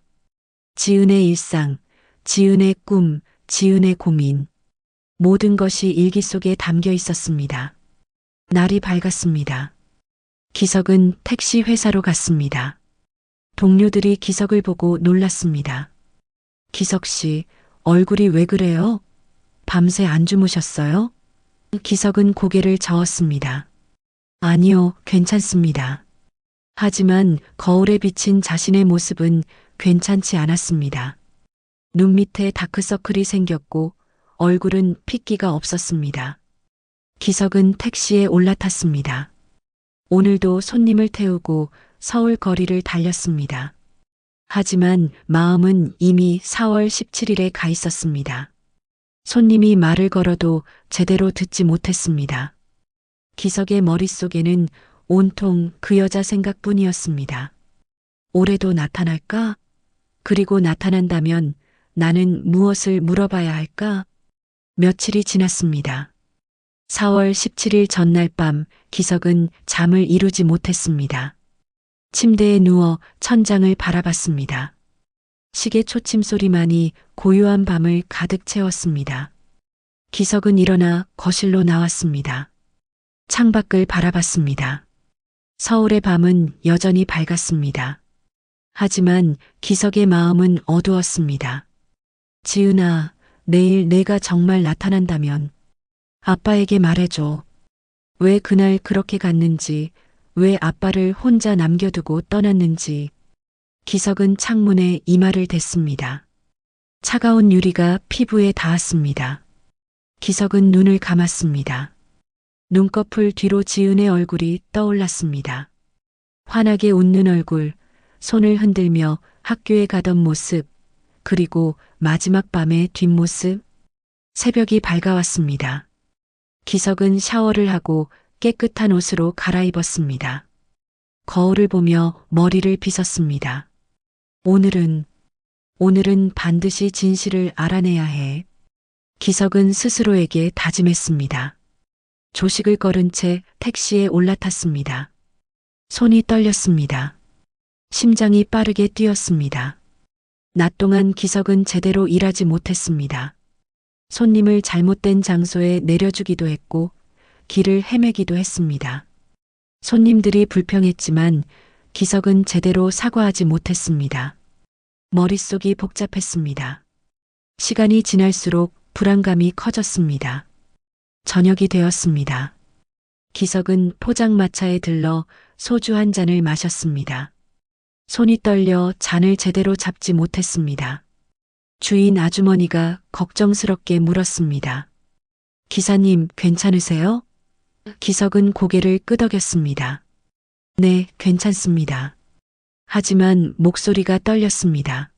지은의 일상, 지은의 꿈, 지은의 고민. 모든 것이 일기 속에 담겨 있었습니다. 날이 밝았습니다. 기석은 택시 회사로 갔습니다. 동료들이 기석을 보고 놀랐습니다. 기석 씨, 얼굴이 왜 그래요? 밤새 안 주무셨어요? 기석은 고개를 저었습니다. 아니요, 괜찮습니다. 하지만 거울에 비친 자신의 모습은 괜찮지 않았습니다. 눈 밑에 다크서클이 생겼고 얼굴은 핏기가 없었습니다. 기석은 택시에 올라탔습니다. 오늘도 손님을 태우고 서울 거리를 달렸습니다. 하지만 마음은 이미 4월 17일에 가 있었습니다. 손님이 말을 걸어도 제대로 듣지 못했습니다. 기석의 머릿속에는 온통 그 여자 생각뿐이었습니다. 올해도 나타날까? 그리고 나타난다면 나는 무엇을 물어봐야 할까? 며칠이 지났습니다. 4월 17일 전날 밤 기석은 잠을 이루지 못했습니다. 침대에 누워 천장을 바라봤습니다. 시계 초침 소리만이 고요한 밤을 가득 채웠습니다. 기석은 일어나 거실로 나왔습니다. 창밖을 바라봤습니다. 서울의 밤은 여전히 밝았습니다. 하지만 기석의 마음은 어두웠습니다. 지은아, 내일 내가 정말 나타난다면 아빠에게 말해줘. 왜 그날 그렇게 갔는지, 왜 아빠를 혼자 남겨두고 떠났는지. 기석은 창문에 이마를 댔습니다. 차가운 유리가 피부에 닿았습니다. 기석은 눈을 감았습니다. 눈꺼풀 뒤로 지은의 얼굴이 떠올랐습니다. 환하게 웃는 얼굴, 손을 흔들며 학교에 가던 모습, 그리고 마지막 밤의 뒷모습. 새벽이 밝아왔습니다. 기석은 샤워를 하고 깨끗한 옷으로 갈아입었습니다. 거울을 보며 머리를 빗었습니다. 오늘은 반드시 진실을 알아내야 해. 기석은 스스로에게 다짐했습니다. 조식을 거른 채 택시에 올라탔습니다. 손이 떨렸습니다. 심장이 빠르게 뛰었습니다. 낮 동안 기석은 제대로 일하지 못했습니다. 손님을 잘못된 장소에 내려주기도 했고 길을 헤매기도 했습니다. 손님들이 불평했지만 기석은 제대로 사과하지 못했습니다. 머릿속이 복잡했습니다. 시간이 지날수록 불안감이 커졌습니다. 저녁이 되었습니다. 기석은 포장마차에 들러 소주 한 잔을 마셨습니다. 손이 떨려 잔을 제대로 잡지 못했습니다. 주인 아주머니가 걱정스럽게 물었습니다. 기사님, 괜찮으세요? 기석은 고개를 끄덕였습니다. 네, 괜찮습니다. 하지만 목소리가 떨렸습니다.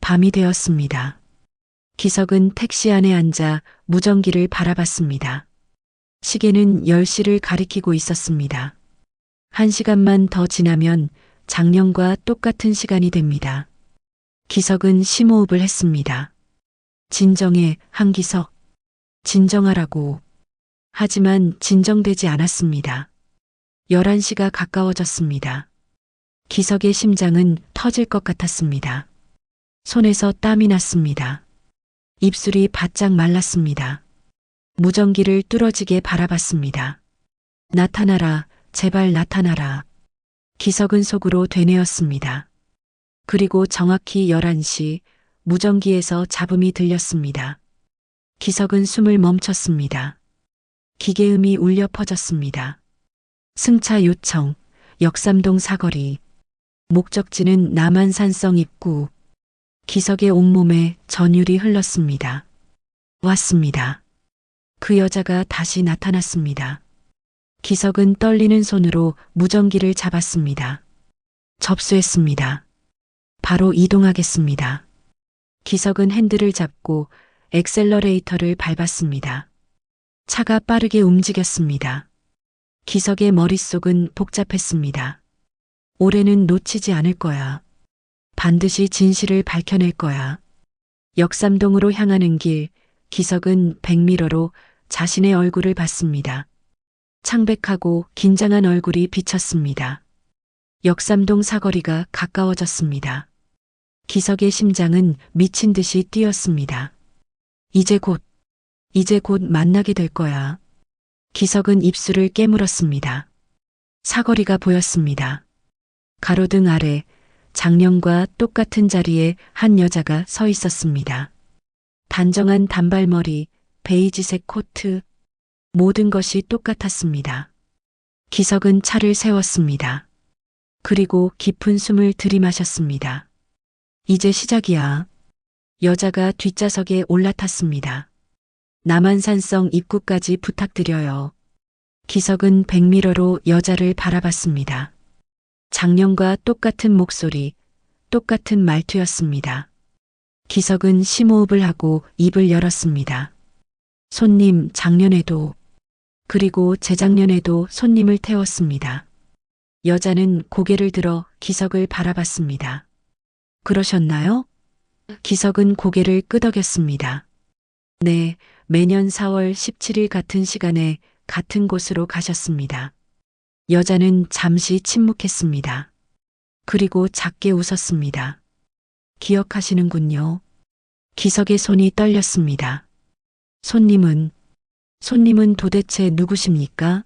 밤이 되었습니다. 기석은 택시 안에 앉아 무전기를 바라봤습니다. 시계는 10시를 가리키고 있었습니다. 1시간만 더 지나면 작년과 똑같은 시간이 됩니다. 기석은 심호흡을 했습니다. 진정해, 한기석. 진정하라고. 하지만 진정되지 않았습니다. 11시가 가까워졌습니다. 기석의 심장은 터질 것 같았습니다. 손에서 땀이 났습니다. 입술이 바짝 말랐습니다. 무전기를 뚫어지게 바라봤습니다. 나타나라, 제발 나타나라. 기석은 속으로 되뇌었습니다. 그리고 정확히 11시 무전기에서 잡음이 들렸습니다. 기석은 숨을 멈췄습니다. 기계음이 울려 퍼졌습니다. 승차 요청, 역삼동 사거리. 목적지는 남한산성 입구. 기석의 온몸에 전율이 흘렀습니다. 왔습니다. 그 여자가 다시 나타났습니다. 기석은 떨리는 손으로 무전기를 잡았습니다. 접수했습니다. 바로 이동하겠습니다. 기석은 핸들을 잡고 엑셀러레이터를 밟았습니다. 차가 빠르게 움직였습니다. 기석의 머릿속은 복잡했습니다. 올해는 놓치지 않을 거야. 반드시 진실을 밝혀낼 거야. 역삼동으로 향하는 길, 기석은 백미러로 자신의 얼굴을 봤습니다. 창백하고 긴장한 얼굴이 비쳤습니다. 역삼동 사거리가 가까워졌습니다. 기석의 심장은 미친 듯이 뛰었습니다. 이제 곧 만나게 될 거야. 기석은 입술을 깨물었습니다. 사거리가 보였습니다. 가로등 아래 작년과 똑같은 자리에 한 여자가 서 있었습니다. 단정한 단발머리, 베이지색 코트, 모든 것이 똑같았습니다. 기석은 차를 세웠습니다. 그리고 깊은 숨을 들이마셨습니다. 이제 시작이야. 여자가 뒷좌석에 올라탔습니다. 남한산성 입구까지 부탁드려요. 기석은 백미러로 여자를 바라봤습니다. 작년과 똑같은 목소리, 똑같은 말투였습니다. 기석은 심호흡을 하고 입을 열었습니다. 손님, 작년에도, 그리고 재작년에도 손님을 태웠습니다. 여자는 고개를 들어 기석을 바라봤습니다. 그러셨나요? 기석은 고개를 끄덕였습니다. 네, 매년 4월 17일 같은 시간에 같은 곳으로 가셨습니다. 여자는 잠시 침묵했습니다. 그리고 작게 웃었습니다. 기억하시는군요. 기석의 손이 떨렸습니다. 손님은 도대체 누구십니까?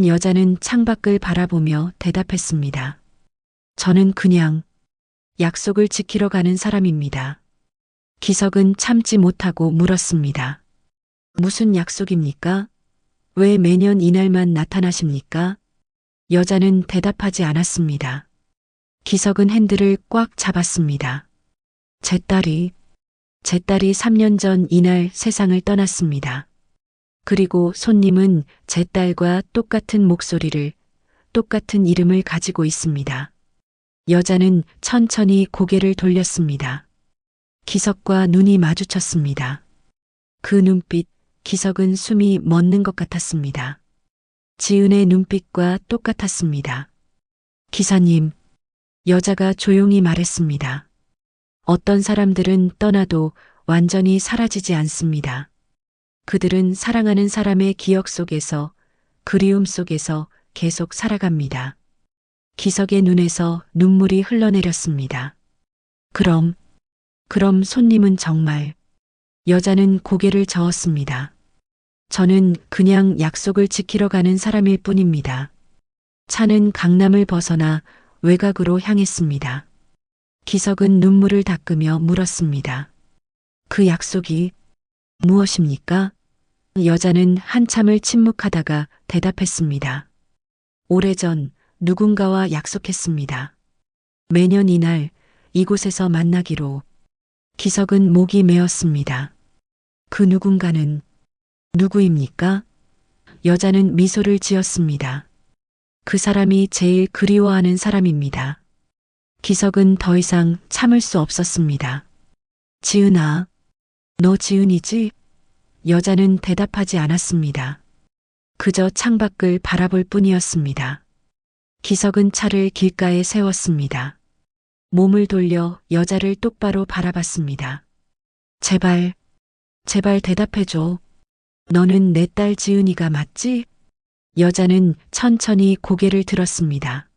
여자는 창밖을 바라보며 대답했습니다. 저는 그냥 약속을 지키러 가는 사람입니다. 기석은 참지 못하고 물었습니다. 무슨 약속입니까? 왜 매년 이날만 나타나십니까? 여자는 대답하지 않았습니다. 기석은 핸들을 꽉 잡았습니다. 제 딸이 3년 전 이날 세상을 떠났습니다. 그리고 손님은 제 딸과 똑같은 목소리를, 똑같은 이름을 가지고 있습니다. 여자는 천천히 고개를 돌렸습니다. 기석과 눈이 마주쳤습니다. 그 눈빛, 기석은 숨이 멎는 것 같았습니다. 지은의 눈빛과 똑같았습니다. 기사님, 여자가 조용히 말했습니다. 어떤 사람들은 떠나도 완전히 사라지지 않습니다. 그들은 사랑하는 사람의 기억 속에서, 그리움 속에서 계속 살아갑니다. 기석의 눈에서 눈물이 흘러내렸습니다. 그럼 손님은 정말. 여자는 고개를 저었습니다. 저는 그냥 약속을 지키러 가는 사람일 뿐입니다. 차는 강남을 벗어나 외곽으로 향했습니다. 기석은 눈물을 닦으며 물었습니다. 그 약속이 무엇입니까? 여자는 한참을 침묵하다가 대답했습니다. 오래전 누군가와 약속했습니다. 매년 이날 이곳에서 만나기로. 기석은 목이 메었습니다. 그 누군가는 누구입니까? 여자는 미소를 지었습니다. 그 사람이 제일 그리워하는 사람입니다. 기석은 더 이상 참을 수 없었습니다. 지은아, 너 지은이지? 여자는 대답하지 않았습니다. 그저 창밖을 바라볼 뿐이었습니다. 기석은 차를 길가에 세웠습니다. 몸을 돌려 여자를 똑바로 바라봤습니다. 제발 대답해줘. 너는 내 딸 지은이가 맞지? 여자는 천천히 고개를 들었습니다.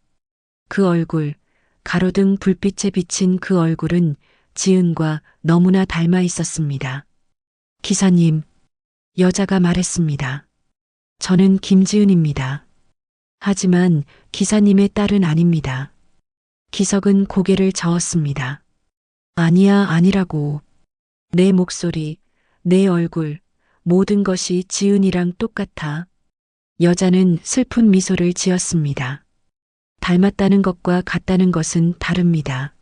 그 얼굴, 가로등 불빛에 비친 그 얼굴은 지은과 너무나 닮아 있었습니다. 기사님, 여자가 말했습니다. 저는 김지은입니다. 하지만 기사님의 딸은 아닙니다. 기석은 고개를 저었습니다. 아니라고. 내 목소리, 내 얼굴, 모든 것이 지은이랑 똑같아. 여자는 슬픈 미소를 지었습니다. 닮았다는 것과 같다는 것은 다릅니다.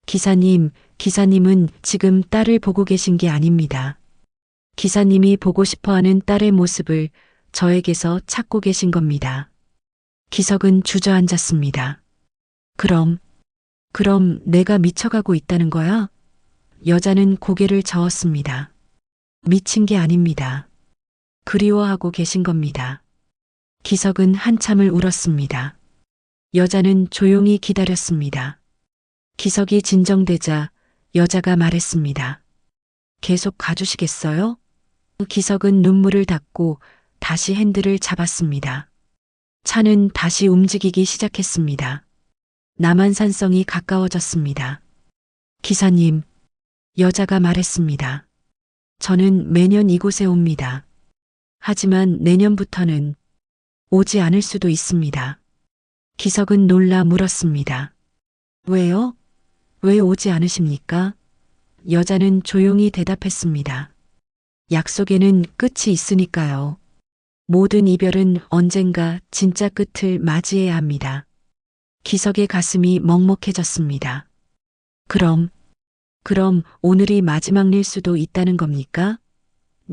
기사님은 지금 딸을 보고 계신 게 아닙니다. 기사님이 보고 싶어 하는 딸의 모습을 저에게서 찾고 계신 겁니다. 기석은 주저앉았습니다. 그럼 내가 미쳐가고 있다는 거야? 여자는 고개를 저었습니다. 미친 게 아닙니다. 그리워하고 계신 겁니다. 기석은 한참을 울었습니다. 여자는 조용히 기다렸습니다. 기석이 진정되자 여자가 말했습니다. 계속 가주시겠어요? 기석은 눈물을 닦고 다시 핸들을 잡았습니다. 차는 다시 움직이기 시작했습니다. 남한산성이 가까워졌습니다. 기사님, 여자가 말했습니다. 저는 매년 이곳에 옵니다. 하지만 내년부터는 오지 않을 수도 있습니다. 기석은 놀라 물었습니다. 왜요? 왜 오지 않으십니까? 여자는 조용히 대답했습니다. 약속에는 끝이 있으니까요. 모든 이별은 언젠가 진짜 끝을 맞이해야 합니다. 기석의 가슴이 먹먹해졌습니다. 그럼 오늘이 마지막일 수도 있다는 겁니까?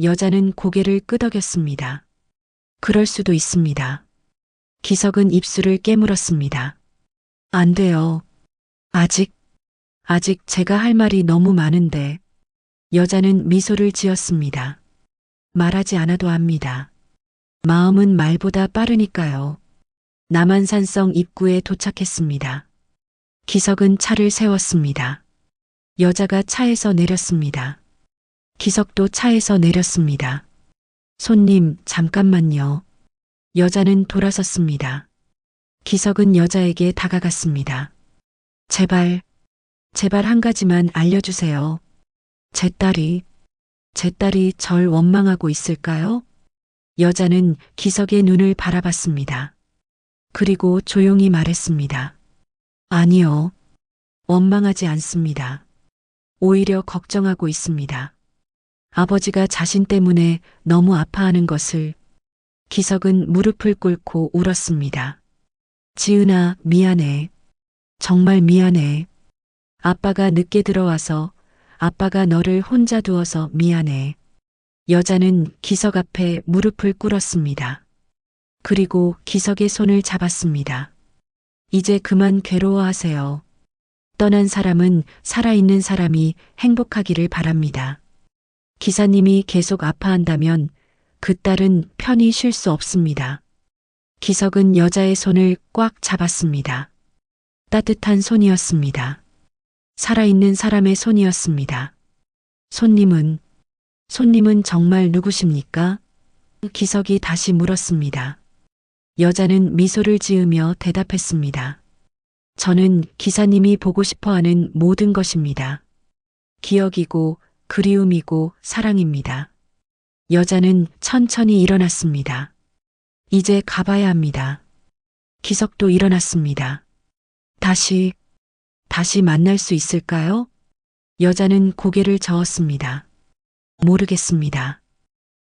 여자는 고개를 끄덕였습니다. 그럴 수도 있습니다. 기석은 입술을 깨물었습니다. 안 돼요. 아직 제가 할 말이 너무 많은데. 여자는 미소를 지었습니다. 말하지 않아도 합니다. 마음은 말보다 빠르니까요. 남한산성 입구에 도착했습니다. 기석은 차를 세웠습니다. 여자가 차에서 내렸습니다. 기석도 차에서 내렸습니다. 손님, 잠깐만요. 여자는 돌아섰습니다. 기석은 여자에게 다가갔습니다. 제발 한 가지만 알려주세요. 제 딸이 절 원망하고 있을까요? 여자는 기석의 눈을 바라봤습니다. 그리고 조용히 말했습니다. 아니요. 원망하지 않습니다. 오히려 걱정하고 있습니다. 아버지가 자신 때문에 너무 아파하는 것을. 기석은 무릎을 꿇고 울었습니다. 지은아, 미안해. 정말 미안해. 아빠가 늦게 들어와서, 아빠가 너를 혼자 두어서 미안해. 여자는 기석 앞에 무릎을 꿇었습니다. 그리고 기석의 손을 잡았습니다. 이제 그만 괴로워하세요. 떠난 사람은 살아있는 사람이 행복하기를 바랍니다. 기사님이 계속 아파한다면 그 딸은 편히 쉴 수 없습니다. 기석은 여자의 손을 꽉 잡았습니다. 따뜻한 손이었습니다. 살아있는 사람의 손이었습니다. 손님은 정말 누구십니까? 기석이 다시 물었습니다. 여자는 미소를 지으며 대답했습니다. 저는 기사님이 보고 싶어 하는 모든 것입니다. 기억이고 그리움이고 사랑입니다. 여자는 천천히 일어났습니다. 이제 가봐야 합니다. 기석도 일어났습니다. 다시 만날 수 있을까요? 여자는 고개를 저었습니다. 모르겠습니다.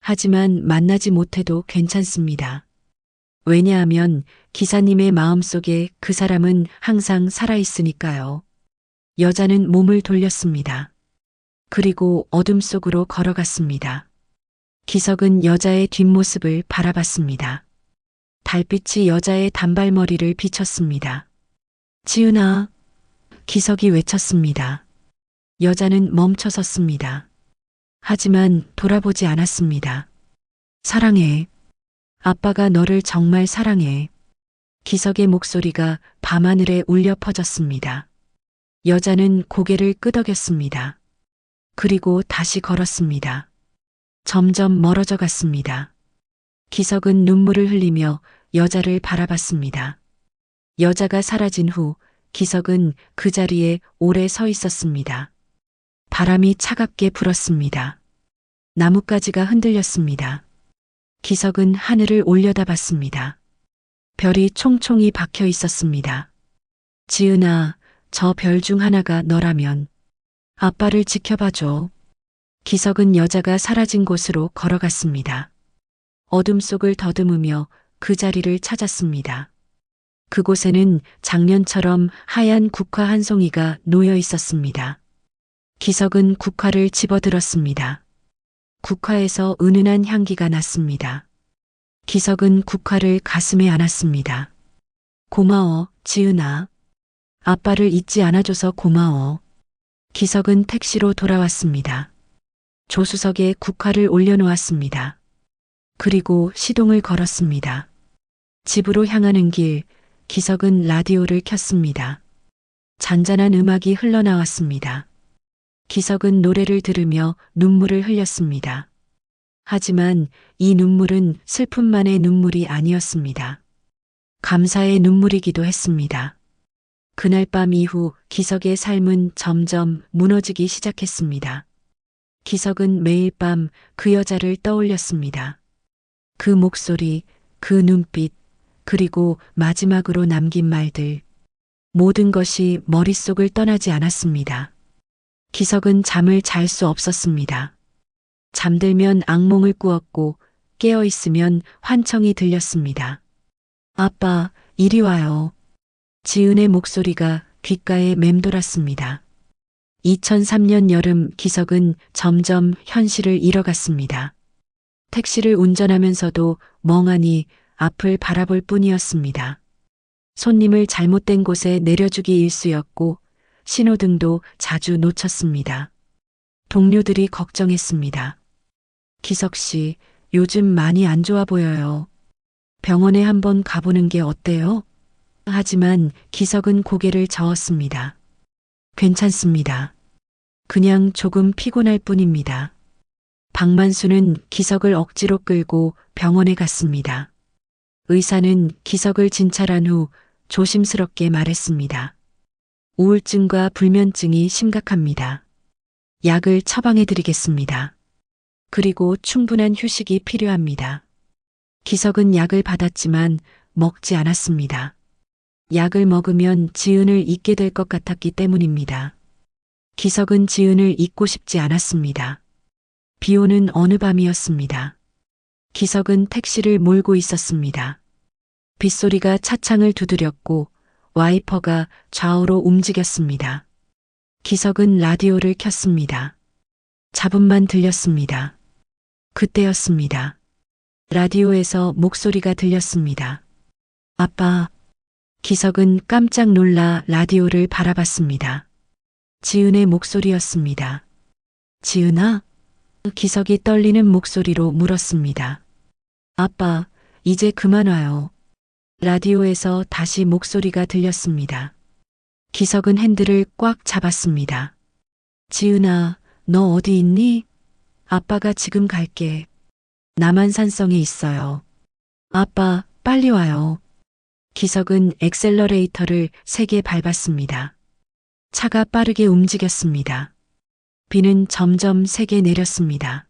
하지만 만나지 못해도 괜찮습니다. 왜냐하면 기사님의 마음속에 그 사람은 항상 살아있으니까요. 여자는 몸을 돌렸습니다. 그리고 어둠 속으로 걸어갔습니다. 기석은 여자의 뒷모습을 바라봤습니다. 달빛이 여자의 단발머리를 비쳤습니다. 지은아, 기석이 외쳤습니다. 여자는 멈춰 섰습니다. 하지만 돌아보지 않았습니다. 사랑해. 아빠가 너를 정말 사랑해. 기석의 목소리가 밤하늘에 울려 퍼졌습니다. 여자는 고개를 끄덕였습니다. 그리고 다시 걸었습니다. 점점 멀어져 갔습니다. 기석은 눈물을 흘리며 여자를 바라봤습니다. 여자가 사라진 후 기석은 그 자리에 오래 서 있었습니다. 바람이 차갑게 불었습니다. 나뭇가지가 흔들렸습니다. 기석은 하늘을 올려다봤습니다. 별이 총총히 박혀 있었습니다. 지은아, 저 별 중 하나가 너라면 아빠를 지켜봐줘. 기석은 여자가 사라진 곳으로 걸어갔습니다. 어둠 속을 더듬으며 그 자리를 찾았습니다. 그곳에는 작년처럼 하얀 국화 한 송이가 놓여 있었습니다. 기석은 국화를 집어들었습니다. 국화에서 은은한 향기가 났습니다. 기석은 국화를 가슴에 안았습니다. 고마워, 지은아. 아빠를 잊지 않아줘서 고마워. 기석은 택시로 돌아왔습니다. 조수석에 국화를 올려놓았습니다. 그리고 시동을 걸었습니다. 집으로 향하는 길, 기석은 라디오를 켰습니다. 잔잔한 음악이 흘러나왔습니다. 기석은 노래를 들으며 눈물을 흘렸습니다. 하지만 이 눈물은 슬픔만의 눈물이 아니었습니다. 감사의 눈물이기도 했습니다. 그날 밤 이후 기석의 삶은 점점 무너지기 시작했습니다. 기석은 매일 밤 그 여자를 떠올렸습니다. 그 목소리, 그 눈빛, 그리고 마지막으로 남긴 말들. 모든 것이 머릿속을 떠나지 않았습니다. 기석은 잠을 잘 수 없었습니다. 잠들면 악몽을 꾸었고 깨어 있으면 환청이 들렸습니다. 아빠, 이리 와요. 지은의 목소리가 귓가에 맴돌았습니다. 2003년 여름 기석은 점점 현실을 잃어갔습니다. 택시를 운전하면서도 멍하니 앞을 바라볼 뿐이었습니다. 손님을 잘못된 곳에 내려주기 일쑤였고 신호등도 자주 놓쳤습니다. 동료들이 걱정했습니다. 기석 씨, 요즘 많이 안 좋아 보여요. 병원에 한번 가보는 게 어때요? 하지만 기석은 고개를 저었습니다. 괜찮습니다. 그냥 조금 피곤할 뿐입니다. 박만수는 기석을 억지로 끌고 병원에 갔습니다. 의사는 기석을 진찰한 후 조심스럽게 말했습니다. 우울증과 불면증이 심각합니다. 약을 처방해 드리겠습니다. 그리고 충분한 휴식이 필요합니다. 기석은 약을 받았지만 먹지 않았습니다. 약을 먹으면 지은을 잊게 될 것 같았기 때문입니다. 기석은 지은을 잊고 싶지 않았습니다. 비 오는 어느 밤이었습니다. 기석은 택시를 몰고 있었습니다. 빗소리가 차창을 두드렸고 와이퍼가 좌우로 움직였습니다. 기석은 라디오를 켰습니다. 잡음만 들렸습니다. 그때였습니다. 라디오에서 목소리가 들렸습니다. 아빠. 기석은 깜짝 놀라 라디오를 바라봤습니다. 지은의 목소리였습니다. 지은아? 기석이 떨리는 목소리로 물었습니다. 아빠, 이제 그만 와요. 라디오에서 다시 목소리가 들렸습니다. 기석은 핸들을 꽉 잡았습니다. 지은아, 너 어디 있니? 아빠가 지금 갈게. 남한산성에 있어요. 아빠, 빨리 와요. 기석은 엑셀러레이터를 세게 밟았습니다. 차가 빠르게 움직였습니다. 비는 점점 세게 내렸습니다.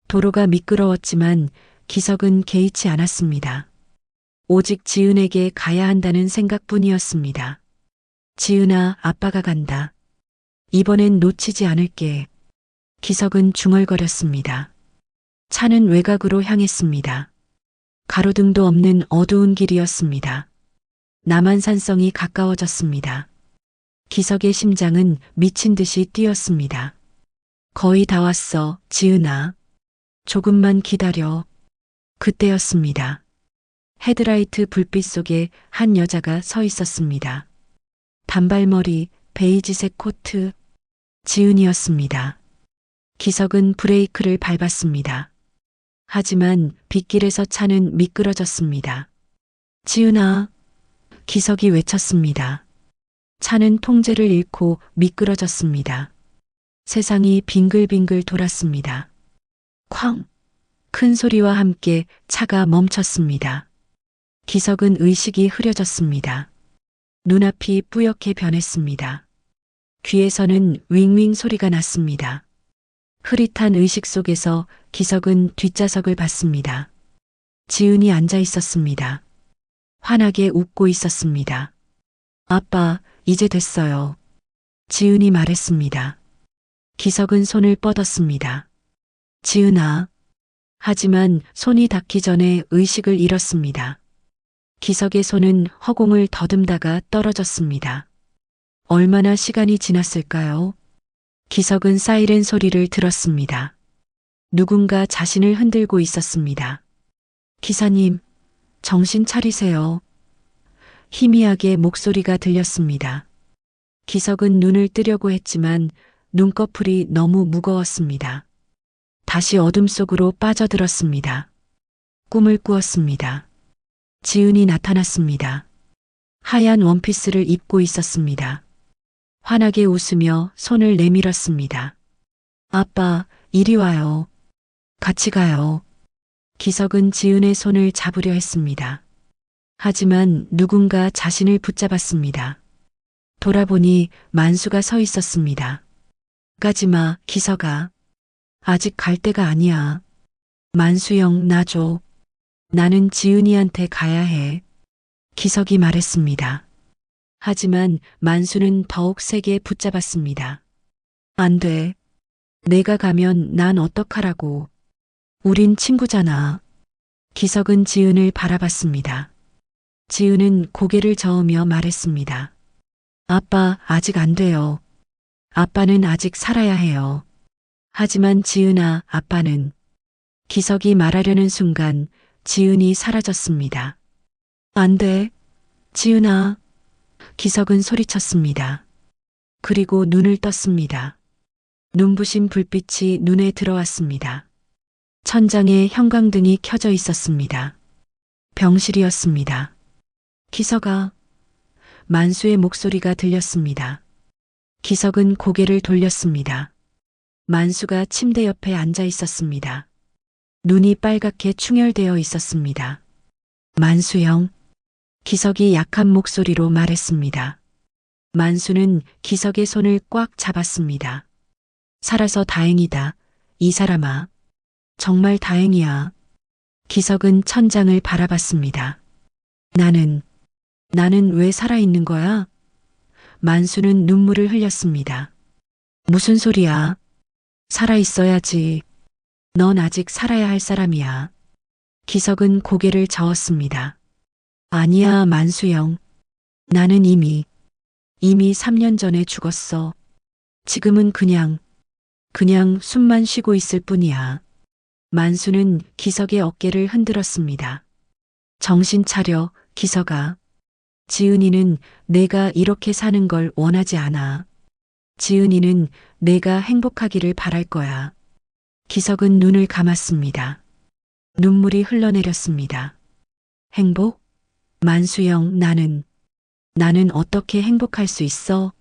도로가 미끄러웠지만 기석은 개의치 않았습니다. 오직 지은에게 가야 한다는 생각뿐이었습니다. 지은아, 아빠가 간다. 이번엔 놓치지 않을게. 기석은 중얼거렸습니다. 차는 외곽으로 향했습니다. 가로등도 없는 어두운 길이었습니다. 남한산성이 가까워졌습니다. 기석의 심장은 미친 듯이 뛰었습니다. 거의 다 왔어, 지은아. 조금만 기다려. 그때였습니다. 헤드라이트 불빛 속에 한 여자가 서 있었습니다. 단발머리, 베이지색 코트. 지은이었습니다. 기석은 브레이크를 밟았습니다. 하지만 빗길에서 차는 미끄러졌습니다. 지은아, 기석이 외쳤습니다. 차는 통제를 잃고 미끄러졌습니다. 세상이 빙글빙글 돌았습니다. 쾅! 큰 소리와 함께 차가 멈췄습니다. 기석은 의식이 흐려졌습니다. 눈앞이 뿌옇게 변했습니다. 귀에서는 윙윙 소리가 났습니다. 흐릿한 의식 속에서 기석은 뒷좌석을 봤습니다. 지은이 앉아 있었습니다. 환하게 웃고 있었습니다. 아빠, 이제 됐어요. 지은이 말했습니다. 기석은 손을 뻗었습니다. 지은아. 하지만 손이 닿기 전에 의식을 잃었습니다. 기석의 손은 허공을 더듬다가 떨어졌습니다. 얼마나 시간이 지났을까요? 기석은 사이렌 소리를 들었습니다. 누군가 자신을 흔들고 있었습니다. 기사님, 정신 차리세요. 희미하게 목소리가 들렸습니다. 기석은 눈을 뜨려고 했지만 눈꺼풀이 너무 무거웠습니다. 다시 어둠 속으로 빠져들었습니다. 꿈을 꾸었습니다. 지은이 나타났습니다. 하얀 원피스를 입고 있었습니다. 환하게 웃으며 손을 내밀었습니다. 아빠, 이리 와요. 같이 가요. 기석은 지은의 손을 잡으려 했습니다. 하지만 누군가 자신을 붙잡았습니다. 돌아보니 만수가 서 있었습니다. 가지마, 기석아. 아직 갈 때가 아니야. 만수형, 놔줘. 나는 지은이한테 가야 해. 기석이 말했습니다. 하지만 만수는 더욱 세게 붙잡았습니다. 안 돼. 내가 가면 난 어떡하라고. 우린 친구잖아. 기석은 지은을 바라봤습니다. 지은은 고개를 저으며 말했습니다. 아빠, 아직 안 돼요. 아빠는 아직 살아야 해요. 하지만 지은아, 아빠는. 기석이 말하려는 순간 지은이 사라졌습니다. 안 돼. 지은아. 기석은 소리쳤습니다. 그리고 눈을 떴습니다. 눈부신 불빛이 눈에 들어왔습니다. 천장에 형광등이 켜져 있었습니다. 병실이었습니다. 기석아. 만수의 목소리가 들렸습니다. 기석은 고개를 돌렸습니다. 만수가 침대 옆에 앉아 있었습니다. 눈이 빨갛게 충혈되어 있었습니다. 만수형. 기석이 약한 목소리로 말했습니다. 만수는 기석의 손을 꽉 잡았습니다. 살아서 다행이다. 이 사람아. 정말 다행이야. 기석은 천장을 바라봤습니다. 나는 왜 살아있는 거야? 만수는 눈물을 흘렸습니다. 무슨 소리야? 살아있어야지. 넌 아직 살아야 할 사람이야. 기석은 고개를 저었습니다. 아니야, 만수형. 나는 이미 3년 전에 죽었어. 지금은 그냥 숨만 쉬고 있을 뿐이야. 만수는 기석의 어깨를 흔들었습니다. 정신 차려, 기석아. 지은이는 내가 이렇게 사는 걸 원하지 않아. 지은이는 내가 행복하기를 바랄 거야. 기석은 눈을 감았습니다. 눈물이 흘러내렸습니다. 행복? 만수영, 나는 어떻게 행복할 수 있어?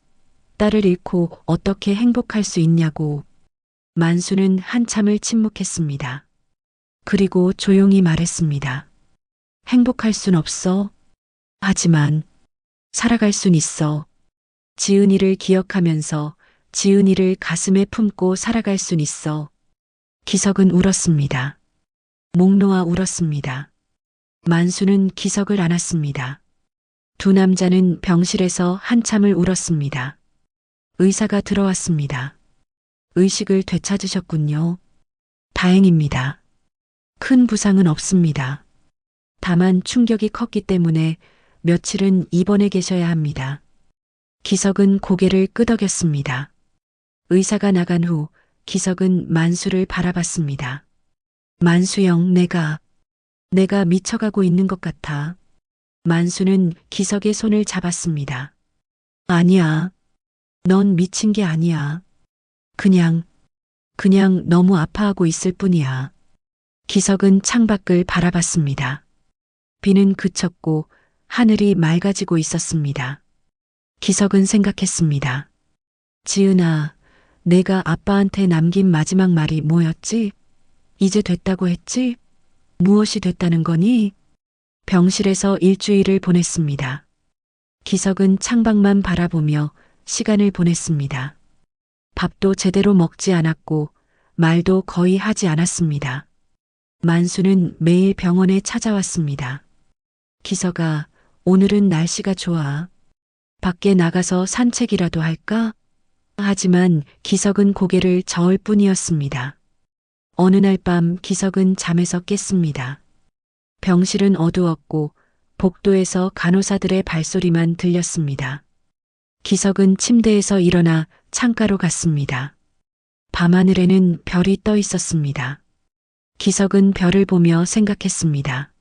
딸을 잃고 어떻게 행복할 수 있냐고. 만수는 한참을 침묵했습니다. 그리고 조용히 말했습니다. 행복할 순 없어. 하지만 살아갈 순 있어. 지은이를 기억하면서 지은이를 가슴에 품고 살아갈 순 있어. 기석은 울었습니다. 목 놓아 울었습니다. 만수는 기석을 안았습니다. 두 남자는 병실에서 한참을 울었습니다. 의사가 들어왔습니다. 의식을 되찾으셨군요. 다행입니다. 큰 부상은 없습니다. 다만 충격이 컸기 때문에 며칠은 입원해 계셔야 합니다. 기석은 고개를 끄덕였습니다. 의사가 나간 후 기석은 만수를 바라봤습니다. 만수영, 내가 미쳐가고 있는 것 같아. 만수는 기석의 손을 잡았습니다. 아니야. 넌 미친 게 아니야. 그냥 너무 아파하고 있을 뿐이야. 기석은 창밖을 바라봤습니다. 비는 그쳤고 하늘이 맑아지고 있었습니다. 기석은 생각했습니다. 지은아, 내가 아빠한테 남긴 마지막 말이 뭐였지? 이제 됐다고 했지? 무엇이 됐다는 거니? 병실에서 일주일을 보냈습니다. 기석은 창밖만 바라보며 시간을 보냈습니다. 밥도 제대로 먹지 않았고 말도 거의 하지 않았습니다. 만수는 매일 병원에 찾아왔습니다. 기석아, 오늘은 날씨가 좋아. 밖에 나가서 산책이라도 할까? 하지만 기석은 고개를 저을 뿐이었습니다. 어느 날 밤 기석은 잠에서 깼습니다. 병실은 어두웠고 복도에서 간호사들의 발소리만 들렸습니다. 기석은 침대에서 일어나 창가로 갔습니다. 밤하늘에는 별이 떠 있었습니다. 기석은 별을 보며 생각했습니다.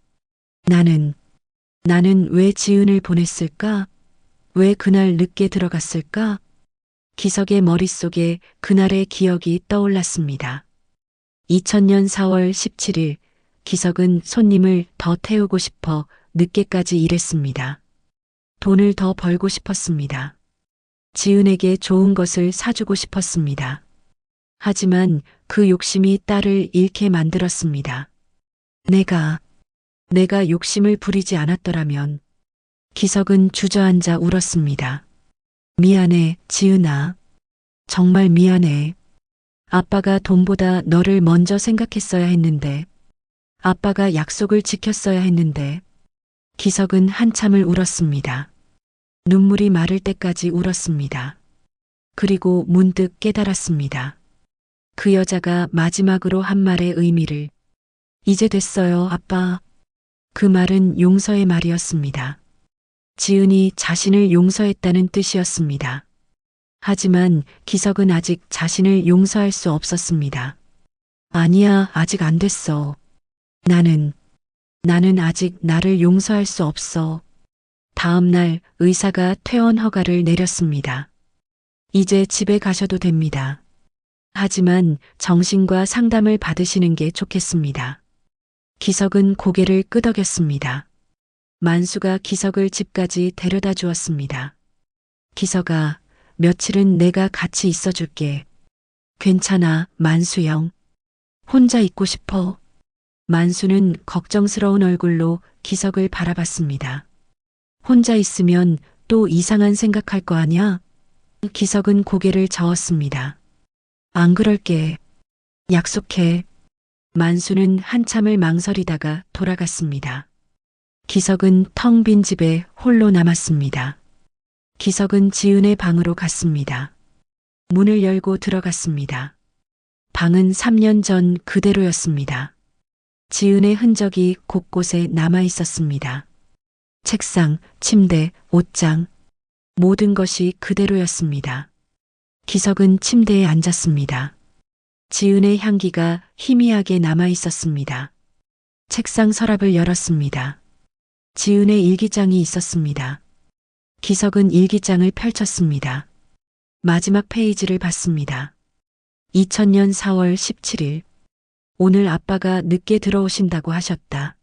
나는 왜 지은을 보냈을까? 왜 그날 늦게 들어갔을까? 기석의 머릿속에 그날의 기억이 떠올랐습니다. 2000년 4월 17일 기석은 손님을 더 태우고 싶어 늦게까지 일했습니다. 돈을 더 벌고 싶었습니다. 지은에게 좋은 것을 사주고 싶었습니다. 하지만 그 욕심이 딸을 잃게 만들었습니다. 내가 욕심을 부리지 않았더라면. 기석은 주저앉아 울었습니다. 미안해, 지은아. 정말 미안해. 아빠가 돈보다 너를 먼저 생각했어야 했는데. 아빠가 약속을 지켰어야 했는데. 기석은 한참을 울었습니다. 눈물이 마를 때까지 울었습니다. 그리고 문득 깨달았습니다. 그 여자가 마지막으로 한 말의 의미를. 이제 됐어요, 아빠. 그 말은 용서의 말이었습니다. 지은이 자신을 용서했다는 뜻이었습니다. 하지만 기석은 아직 자신을 용서할 수 없었습니다. 아니야, 아직 안 됐어. 나는 아직 나를 용서할 수 없어. 다음 날 의사가 퇴원 허가를 내렸습니다. 이제 집에 가셔도 됩니다. 하지만 정신과 상담을 받으시는 게 좋겠습니다. 기석은 고개를 끄덕였습니다. 만수가 기석을 집까지 데려다 주었습니다. 기석아, 며칠은 내가 같이 있어줄게. 괜찮아, 만수영. 혼자 있고 싶어. 만수는 걱정스러운 얼굴로 기석을 바라봤습니다. 혼자 있으면 또 이상한 생각할 거 아냐? 기석은 고개를 저었습니다. 안 그럴게. 약속해. 만수는 한참을 망설이다가 돌아갔습니다. 기석은 텅 빈 집에 홀로 남았습니다. 기석은 지은의 방으로 갔습니다. 문을 열고 들어갔습니다. 방은 3년 전 그대로였습니다. 지은의 흔적이 곳곳에 남아 있었습니다. 책상, 침대, 옷장, 모든 것이 그대로였습니다. 기석은 침대에 앉았습니다. 지은의 향기가 희미하게 남아 있었습니다. 책상 서랍을 열었습니다. 지은의 일기장이 있었습니다. 기석은 일기장을 펼쳤습니다. 마지막 페이지를 봤습니다. 2000년 4월 17일. 오늘 아빠가 늦게 들어오신다고 하셨다.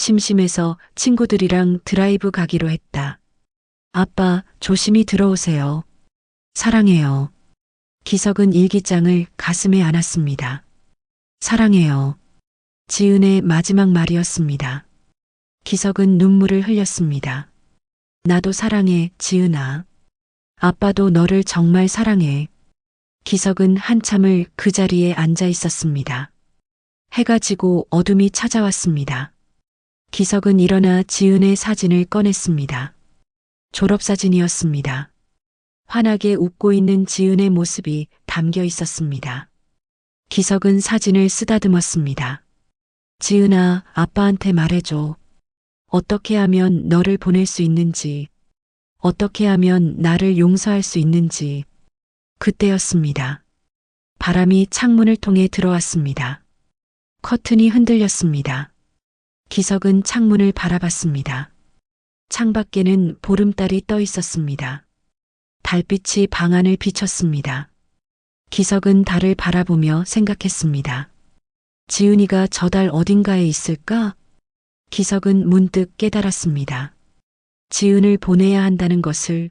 심심해서 친구들이랑 드라이브 가기로 했다. 아빠, 조심히 들어오세요. 사랑해요. 기석은 일기장을 가슴에 안았습니다. 사랑해요. 지은의 마지막 말이었습니다. 기석은 눈물을 흘렸습니다. 나도 사랑해, 지은아. 아빠도 너를 정말 사랑해. 기석은 한참을 그 자리에 앉아 있었습니다. 해가 지고 어둠이 찾아왔습니다. 기석은 일어나 지은의 사진을 꺼냈습니다. 졸업사진이었습니다. 환하게 웃고 있는 지은의 모습이 담겨 있었습니다. 기석은 사진을 쓰다듬었습니다. 지은아, 아빠한테 말해줘. 어떻게 하면 너를 보낼 수 있는지, 어떻게 하면 나를 용서할 수 있는지. 그때였습니다. 바람이 창문을 통해 들어왔습니다. 커튼이 흔들렸습니다. 기석은 창문을 바라봤습니다. 창밖에는 보름달이 떠 있었습니다. 달빛이 방 안을 비쳤습니다. 기석은 달을 바라보며 생각했습니다. 지은이가 저 달 어딘가에 있을까? 기석은 문득 깨달았습니다. 지은을 보내야 한다는 것을,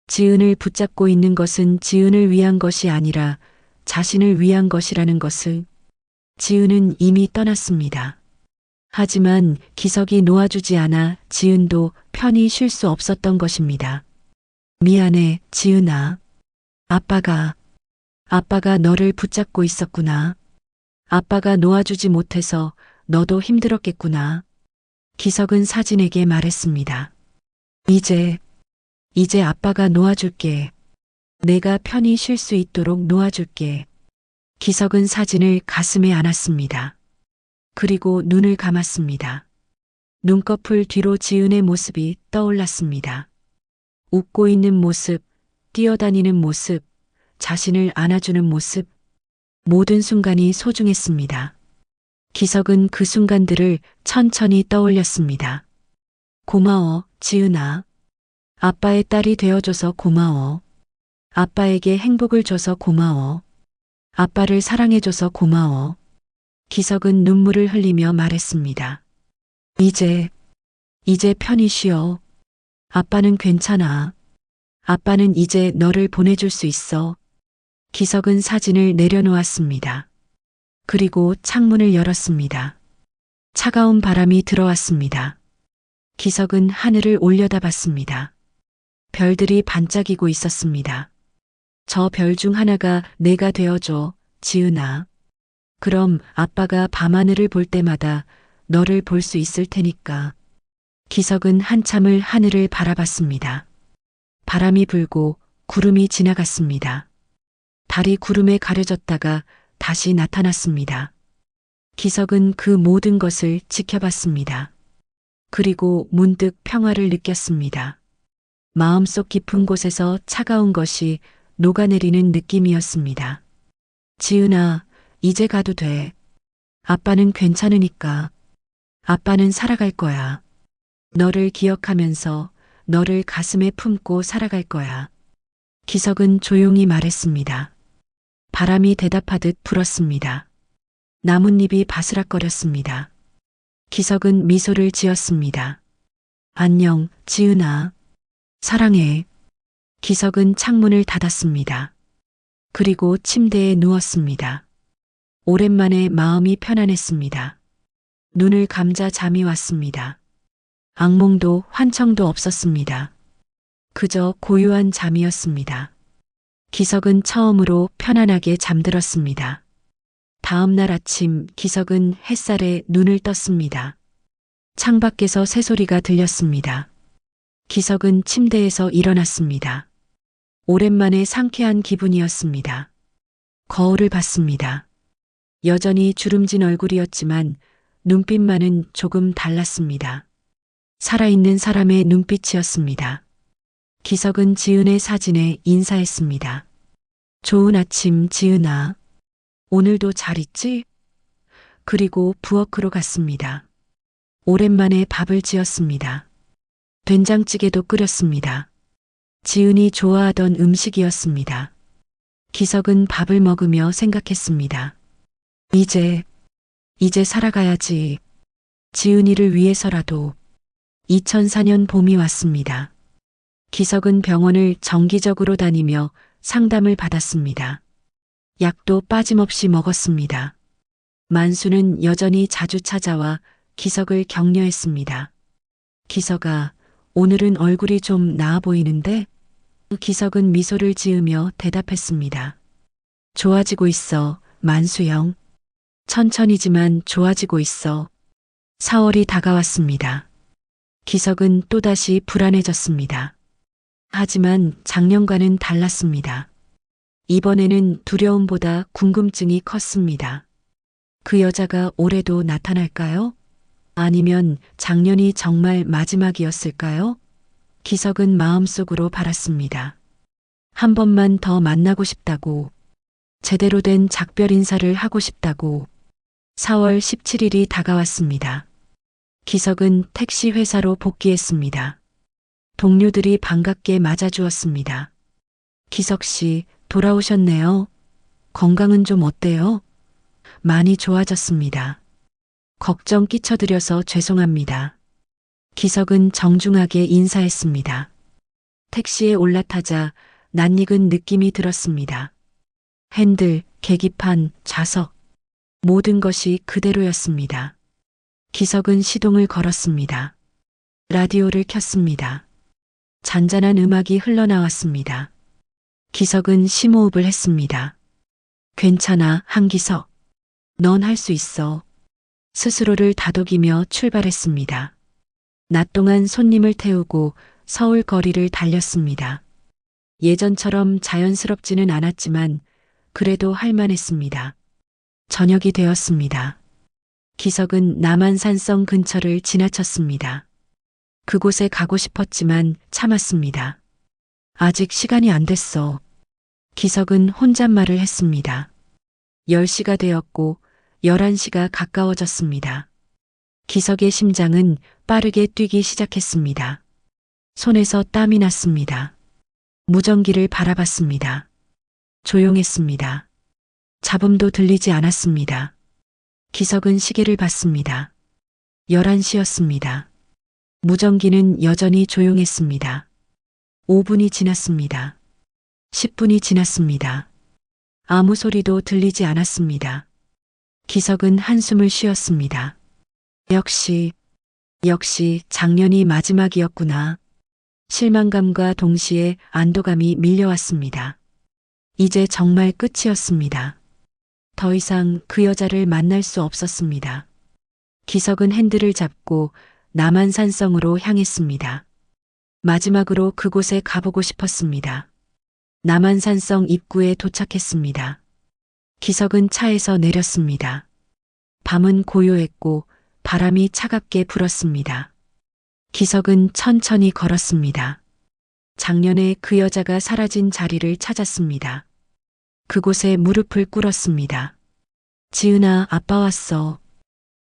지은을 붙잡고 있는 것은 지은을 위한 것이 아니라 자신을 위한 것이라는 것을. 지은은 이미 떠났습니다. 하지만 기석이 놓아주지 않아 지은도 편히 쉴 수 없었던 것입니다. 미안해, 지은아. 아빠가 너를 붙잡고 있었구나. 아빠가 놓아주지 못해서 너도 힘들었겠구나. 기석은 사진에게 말했습니다. 이제 아빠가 놓아줄게. 내가 편히 쉴 수 있도록 놓아줄게. 기석은 사진을 가슴에 안았습니다. 그리고 눈을 감았습니다. 눈꺼풀 뒤로 지은의 모습이 떠올랐습니다. 웃고 있는 모습, 뛰어다니는 모습, 자신을 안아주는 모습. 모든 순간이 소중했습니다. 기석은 그 순간들을 천천히 떠올렸습니다. 고마워, 지은아. 아빠의 딸이 되어줘서 고마워. 아빠에게 행복을 줘서 고마워. 아빠를 사랑해줘서 고마워. 기석은 눈물을 흘리며 말했습니다. 이제 편히 쉬어. 아빠는 괜찮아. 아빠는 이제 너를 보내줄 수 있어. 기석은 사진을 내려놓았습니다. 그리고 창문을 열었습니다. 차가운 바람이 들어왔습니다. 기석은 하늘을 올려다봤습니다. 별들이 반짝이고 있었습니다. 저 별 중 하나가 내가 되어줘, 지은아. 그럼 아빠가 밤하늘을 볼 때마다 너를 볼 수 있을 테니까. 기석은 한참을 하늘을 바라봤습니다. 바람이 불고 구름이 지나갔습니다. 달이 구름에 가려졌다가 다시 나타났습니다. 기석은 그 모든 것을 지켜봤습니다. 그리고 문득 평화를 느꼈습니다. 마음속 깊은 곳에서 차가운 것이 녹아내리는 느낌이었습니다. 지은아, 이제 가도 돼. 아빠는 괜찮으니까. 아빠는 살아갈 거야. 너를 기억하면서 너를 가슴에 품고 살아갈 거야. 기석은 조용히 말했습니다. 바람이 대답하듯 불었습니다. 나뭇잎이 바스락거렸습니다. 기석은 미소를 지었습니다. 안녕, 지은아. 사랑해. 기석은 창문을 닫았습니다. 그리고 침대에 누웠습니다. 오랜만에 마음이 편안했습니다. 눈을 감자 잠이 왔습니다. 악몽도 환청도 없었습니다. 그저 고요한 잠이었습니다. 기석은 처음으로 편안하게 잠들었습니다. 다음 날 아침 기석은 햇살에 눈을 떴습니다. 창밖에서 새소리가 들렸습니다. 기석은 침대에서 일어났습니다. 오랜만에 상쾌한 기분이었습니다. 거울을 봤습니다. 여전히 주름진 얼굴이었지만 눈빛만은 조금 달랐습니다. 살아있는 사람의 눈빛이었습니다. 기석은 지은의 사진에 인사했습니다. 좋은 아침, 지은아. 오늘도 잘 있지? 그리고 부엌으로 갔습니다. 오랜만에 밥을 지었습니다. 된장찌개도 끓였습니다. 지은이 좋아하던 음식이었습니다. 기석은 밥을 먹으며 생각했습니다. 이제 살아가야지. 지은이를 위해서라도 2004년 봄이 왔습니다. 기석은 병원을 정기적으로 다니며 상담을 받았습니다. 약도 빠짐없이 먹었습니다. 만수는 여전히 자주 찾아와 기석을 격려했습니다. 기석아, 오늘은 얼굴이 좀 나아 보이는데? 기석은 미소를 지으며 대답했습니다. 좋아지고 있어, 만수형. 천천히지만 좋아지고 있어. 4월이 다가왔습니다. 기석은 또다시 불안해졌습니다. 하지만 작년과는 달랐습니다. 이번에는 두려움보다 궁금증이 컸습니다. 그 여자가 올해도 나타날까요? 아니면 작년이 정말 마지막이었을까요? 기석은 마음속으로 바랐습니다. 한 번만 더 만나고 싶다고, 제대로 된 작별 인사를 하고 싶다고. 4월 17일이 다가왔습니다. 기석은 택시 회사로 복귀했습니다. 동료들이 반갑게 맞아주었습니다. 기석 씨, 돌아오셨네요. 건강은 좀 어때요? 많이 좋아졌습니다. 걱정 끼쳐드려서 죄송합니다. 기석은 정중하게 인사했습니다. 택시에 올라타자 낯익은 느낌이 들었습니다. 핸들, 계기판, 좌석, 모든 것이 그대로였습니다. 기석은 시동을 걸었습니다. 라디오를 켰습니다. 잔잔한 음악이 흘러나왔습니다. 기석은 심호흡을 했습니다. 괜찮아, 한기석. 넌 할 수 있어. 스스로를 다독이며 출발했습니다. 낮 동안 손님을 태우고 서울 거리를 달렸습니다. 예전처럼 자연스럽지는 않았지만 그래도 할만했습니다. 저녁이 되었습니다. 기석은 남한산성 근처를 지나쳤습니다. 그곳에 가고 싶었지만 참았습니다. 아직 시간이 안 됐어. 기석은 혼잣말을 했습니다. 10시가 되었고 11시가 가까워졌습니다. 기석의 심장은 빠르게 뛰기 시작했습니다. 손에서 땀이 났습니다. 무전기를 바라봤습니다. 조용했습니다. 잡음도 들리지 않았습니다. 기석은 시계를 봤습니다. 11시였습니다. 무전기는 여전히 조용했습니다. 5분이 지났습니다. 10분이 지났습니다. 아무 소리도 들리지 않았습니다. 기석은 한숨을 쉬었습니다. 역시 작년이 마지막이었구나. 실망감과 동시에 안도감이 밀려왔습니다. 이제 정말 끝이었습니다. 더 이상 그 여자를 만날 수 없었습니다. 기석은 핸들을 잡고 남한산성으로 향했습니다. 마지막으로 그곳에 가보고 싶었습니다. 남한산성 입구에 도착했습니다. 기석은 차에서 내렸습니다. 밤은 고요했고 바람이 차갑게 불었습니다. 기석은 천천히 걸었습니다. 작년에 그 여자가 사라진 자리를 찾았습니다. 그곳에 무릎을 꿇었습니다. 지은아, 아빠 왔어.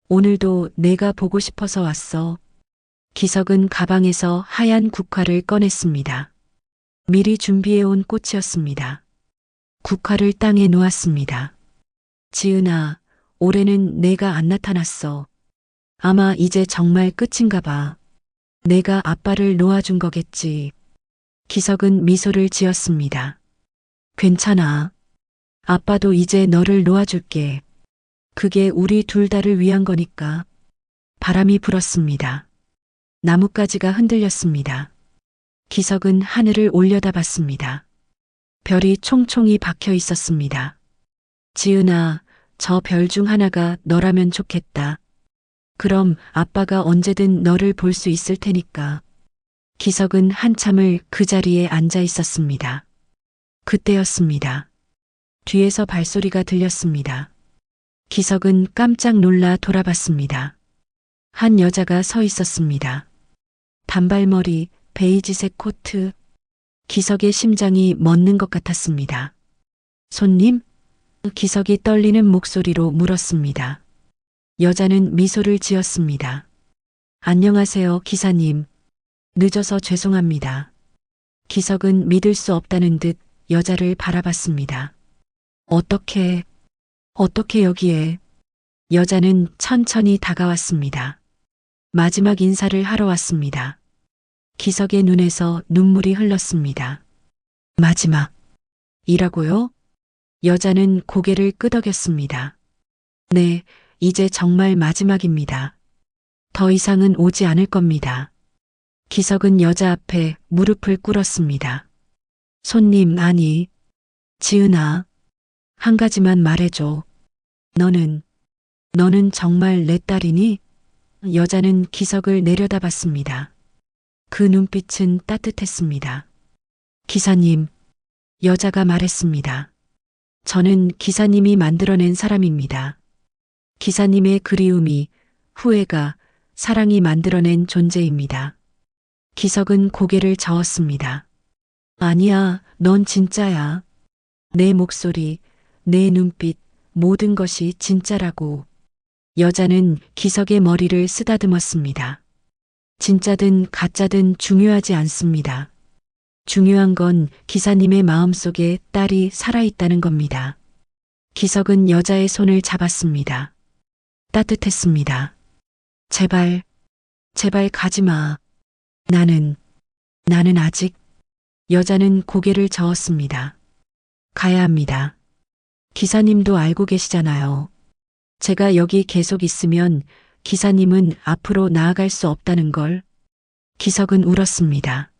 오늘도 내가 보고 싶어서 왔어. 기석은 가방에서 하얀 국화를 꺼냈습니다. 미리 준비해온 꽃이었습니다. 국화를 땅에 놓았습니다. 지은아, 올해는 내가 안 나타났어. 아마 이제 정말 끝인가 봐. 내가 아빠를 놓아준 거겠지. 기석은 미소를 지었습니다. 괜찮아. 아빠도 이제 너를 놓아줄게. 그게 우리 둘 다를 위한 거니까. 바람이 불었습니다. 나뭇가지가 흔들렸습니다. 기석은 하늘을 올려다봤습니다. 별이 총총히 박혀 있었습니다. 지은아, 저 별 중 하나가 너라면 좋겠다. 그럼 아빠가 언제든 너를 볼 수 있을 테니까. 기석은 한참을 그 자리에 앉아 있었습니다. 그때였습니다. 뒤에서 발소리가 들렸습니다. 기석은 깜짝 놀라 돌아봤습니다. 한 여자가 서 있었습니다. 단발머리, 베이지색 코트. 기석의 심장이 멎는 것 같았습니다. 손님? 기석이 떨리는 목소리로 물었습니다. 여자는 미소를 지었습니다. 안녕하세요, 기사님. 늦어서 죄송합니다. 기석은 믿을 수 없다는 듯 여자를 바라봤습니다. 어떻게 여기에? 여자는 천천히 다가왔습니다. 마지막 인사를 하러 왔습니다. 기석의 눈에서 눈물이 흘렀습니다. 마지막이라고요? 여자는 고개를 끄덕였습니다. 네, 이제 정말 마지막입니다. 더 이상은 오지 않을 겁니다. 기석은 여자 앞에 무릎을 꿇었습니다. 손님, 아니, 지은아, 한 가지만 말해줘. 너는 정말 내 딸이니? 여자는 기석을 내려다봤습니다. 그 눈빛은 따뜻했습니다. 기사님, 여자가 말했습니다. 저는 기사님이 만들어낸 사람입니다. 기사님의 그리움이, 후회가, 사랑이 만들어낸 존재입니다. 기석은 고개를 저었습니다. 아니야, 넌 진짜야. 내 목소리, 내 눈빛, 모든 것이 진짜라고. 여자는 기석의 머리를 쓰다듬었습니다. 진짜든 가짜든 중요하지 않습니다. 중요한 건 기사님의 마음속에 딸이 살아있다는 겁니다. 기석은 여자의 손을 잡았습니다. 따뜻했습니다. 제발 가지 마. 나는 아직. 여자는 고개를 저었습니다. 가야 합니다. 기사님도 알고 계시잖아요. 제가 여기 계속 있으면 기사님은 앞으로 나아갈 수 없다는 걸. 기석은 울었습니다.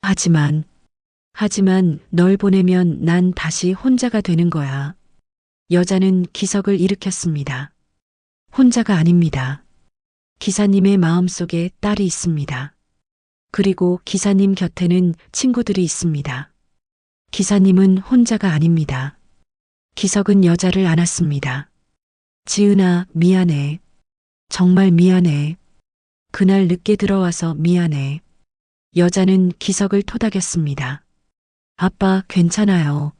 하지만 널 보내면 난 다시 혼자가 되는 거야. 여자는 기석을 일으켰습니다. 혼자가 아닙니다. 기사님의 마음속에 딸이 있습니다. 그리고 기사님 곁에는 친구들이 있습니다. 기사님은 혼자가 아닙니다. 기석은 여자를 안았습니다. 지은아, 미안해. 정말 미안해. 그날 늦게 들어와서 미안해. 여자는 기석을 토닥였습니다. 아빠, 괜찮아요.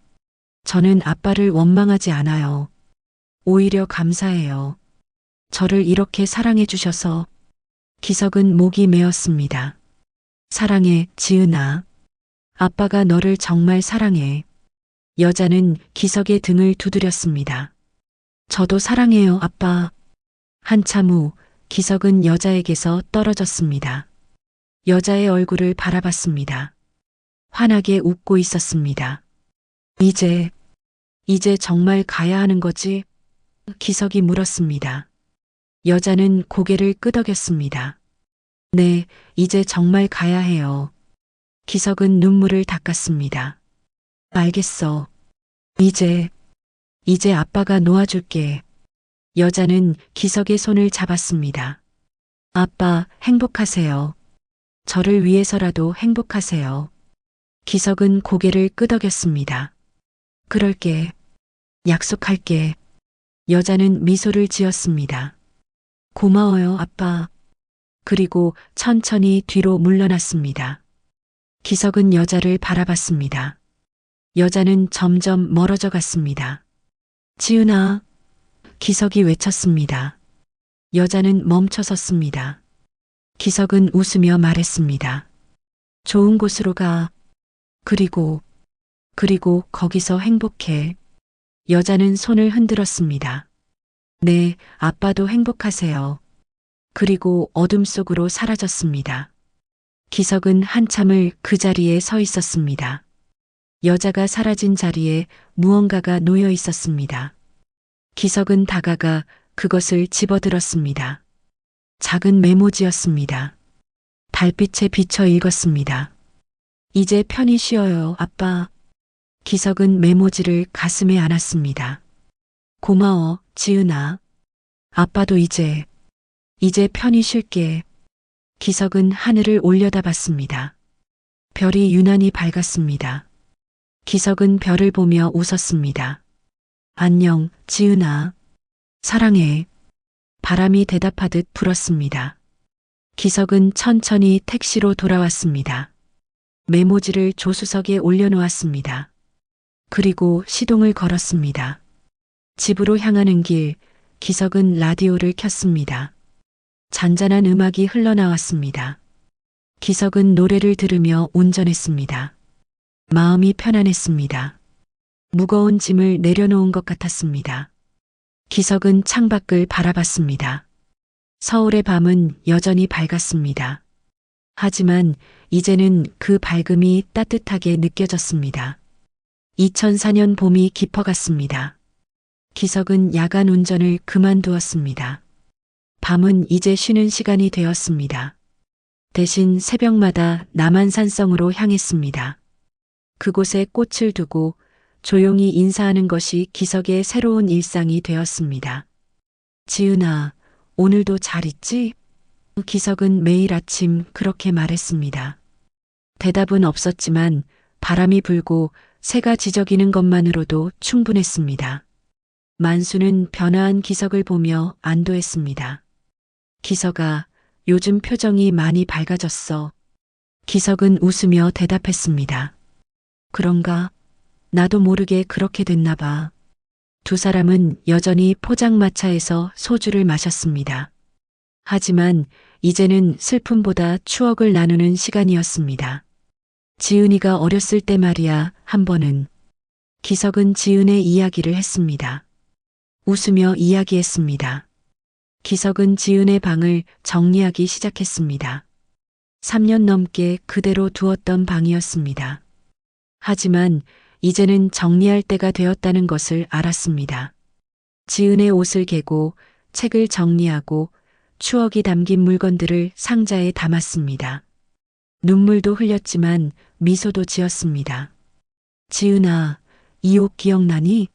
저는 아빠를 원망하지 않아요. 오히려 감사해요. 저를 이렇게 사랑해 주셔서. 기석은 목이 메었습니다. 사랑해, 지은아. 아빠가 너를 정말 사랑해. 여자는 기석의 등을 두드렸습니다. 저도 사랑해요, 아빠. 한참 후 기석은 여자에게서 떨어졌습니다. 여자의 얼굴을 바라봤습니다. 환하게 웃고 있었습니다. 이제 정말 가야 하는 거지? 기석이 물었습니다. 여자는 고개를 끄덕였습니다. 네, 이제 정말 가야 해요. 기석은 눈물을 닦았습니다. 알겠어. 이제 아빠가 놓아줄게. 여자는 기석의 손을 잡았습니다. 아빠, 행복하세요. 저를 위해서라도 행복하세요. 기석은 고개를 끄덕였습니다. 그럴게. 약속할게. 여자는 미소를 지었습니다. 고마워요, 아빠. 그리고 천천히 뒤로 물러났습니다. 기석은 여자를 바라봤습니다. 여자는 점점 멀어져 갔습니다. 지은아. 기석이 외쳤습니다. 여자는 멈춰섰습니다. 기석은 웃으며 말했습니다. 좋은 곳으로 가. 그리고 거기서 행복해. 여자는 손을 흔들었습니다. 네, 아빠도 행복하세요. 그리고 어둠 속으로 사라졌습니다. 기석은 한참을 그 자리에 서 있었습니다. 여자가 사라진 자리에 무언가가 놓여 있었습니다. 기석은 다가가 그것을 집어들었습니다. 작은 메모지였습니다. 달빛에 비쳐 읽었습니다. 이제 편히 쉬어요, 아빠. 기석은 메모지를 가슴에 안았습니다. 고마워, 지은아. 아빠도 이제 편히 쉴게. 기석은 하늘을 올려다봤습니다. 별이 유난히 밝았습니다. 기석은 별을 보며 웃었습니다. 안녕, 지은아. 사랑해. 바람이 대답하듯 불었습니다. 기석은 천천히 택시로 돌아왔습니다. 메모지를 조수석에 올려놓았습니다. 그리고 시동을 걸었습니다. 집으로 향하는 길, 기석은 라디오를 켰습니다. 잔잔한 음악이 흘러나왔습니다. 기석은 노래를 들으며 운전했습니다. 마음이 편안했습니다. 무거운 짐을 내려놓은 것 같았습니다. 기석은 창밖을 바라봤습니다. 서울의 밤은 여전히 밝았습니다. 하지만 이제는 그 밝음이 따뜻하게 느껴졌습니다. 2004년 봄이 깊어갔습니다. 기석은 야간 운전을 그만두었습니다. 밤은 이제 쉬는 시간이 되었습니다. 대신 새벽마다 남한산성으로 향했습니다. 그곳에 꽃을 두고 조용히 인사하는 것이 기석의 새로운 일상이 되었습니다. 지은아, 오늘도 잘 있지? 기석은 매일 아침 그렇게 말했습니다. 대답은 없었지만 바람이 불고 새가 지저귀는 것만으로도 충분했습니다. 만수는 변화한 기석을 보며 안도했습니다. 기석아, 요즘 표정이 많이 밝아졌어. 기석은 웃으며 대답했습니다. 그런가? 나도 모르게 그렇게 됐나 봐. 두 사람은 여전히 포장마차에서 소주를 마셨습니다. 하지만 이제는 슬픔보다 추억을 나누는 시간이었습니다. 지은이가 어렸을 때 말이야, 한 번은. 기석은 지은의 이야기를 했습니다. 웃으며 이야기했습니다. 기석은 지은의 방을 정리하기 시작했습니다. 3년 넘게 그대로 두었던 방이었습니다. 하지만 이제는 정리할 때가 되었다는 것을 알았습니다. 지은의 옷을 개고 책을 정리하고 추억이 담긴 물건들을 상자에 담았습니다. 눈물도 흘렸지만 미소도 지었습니다. 지은아, 이 옷 기억나니?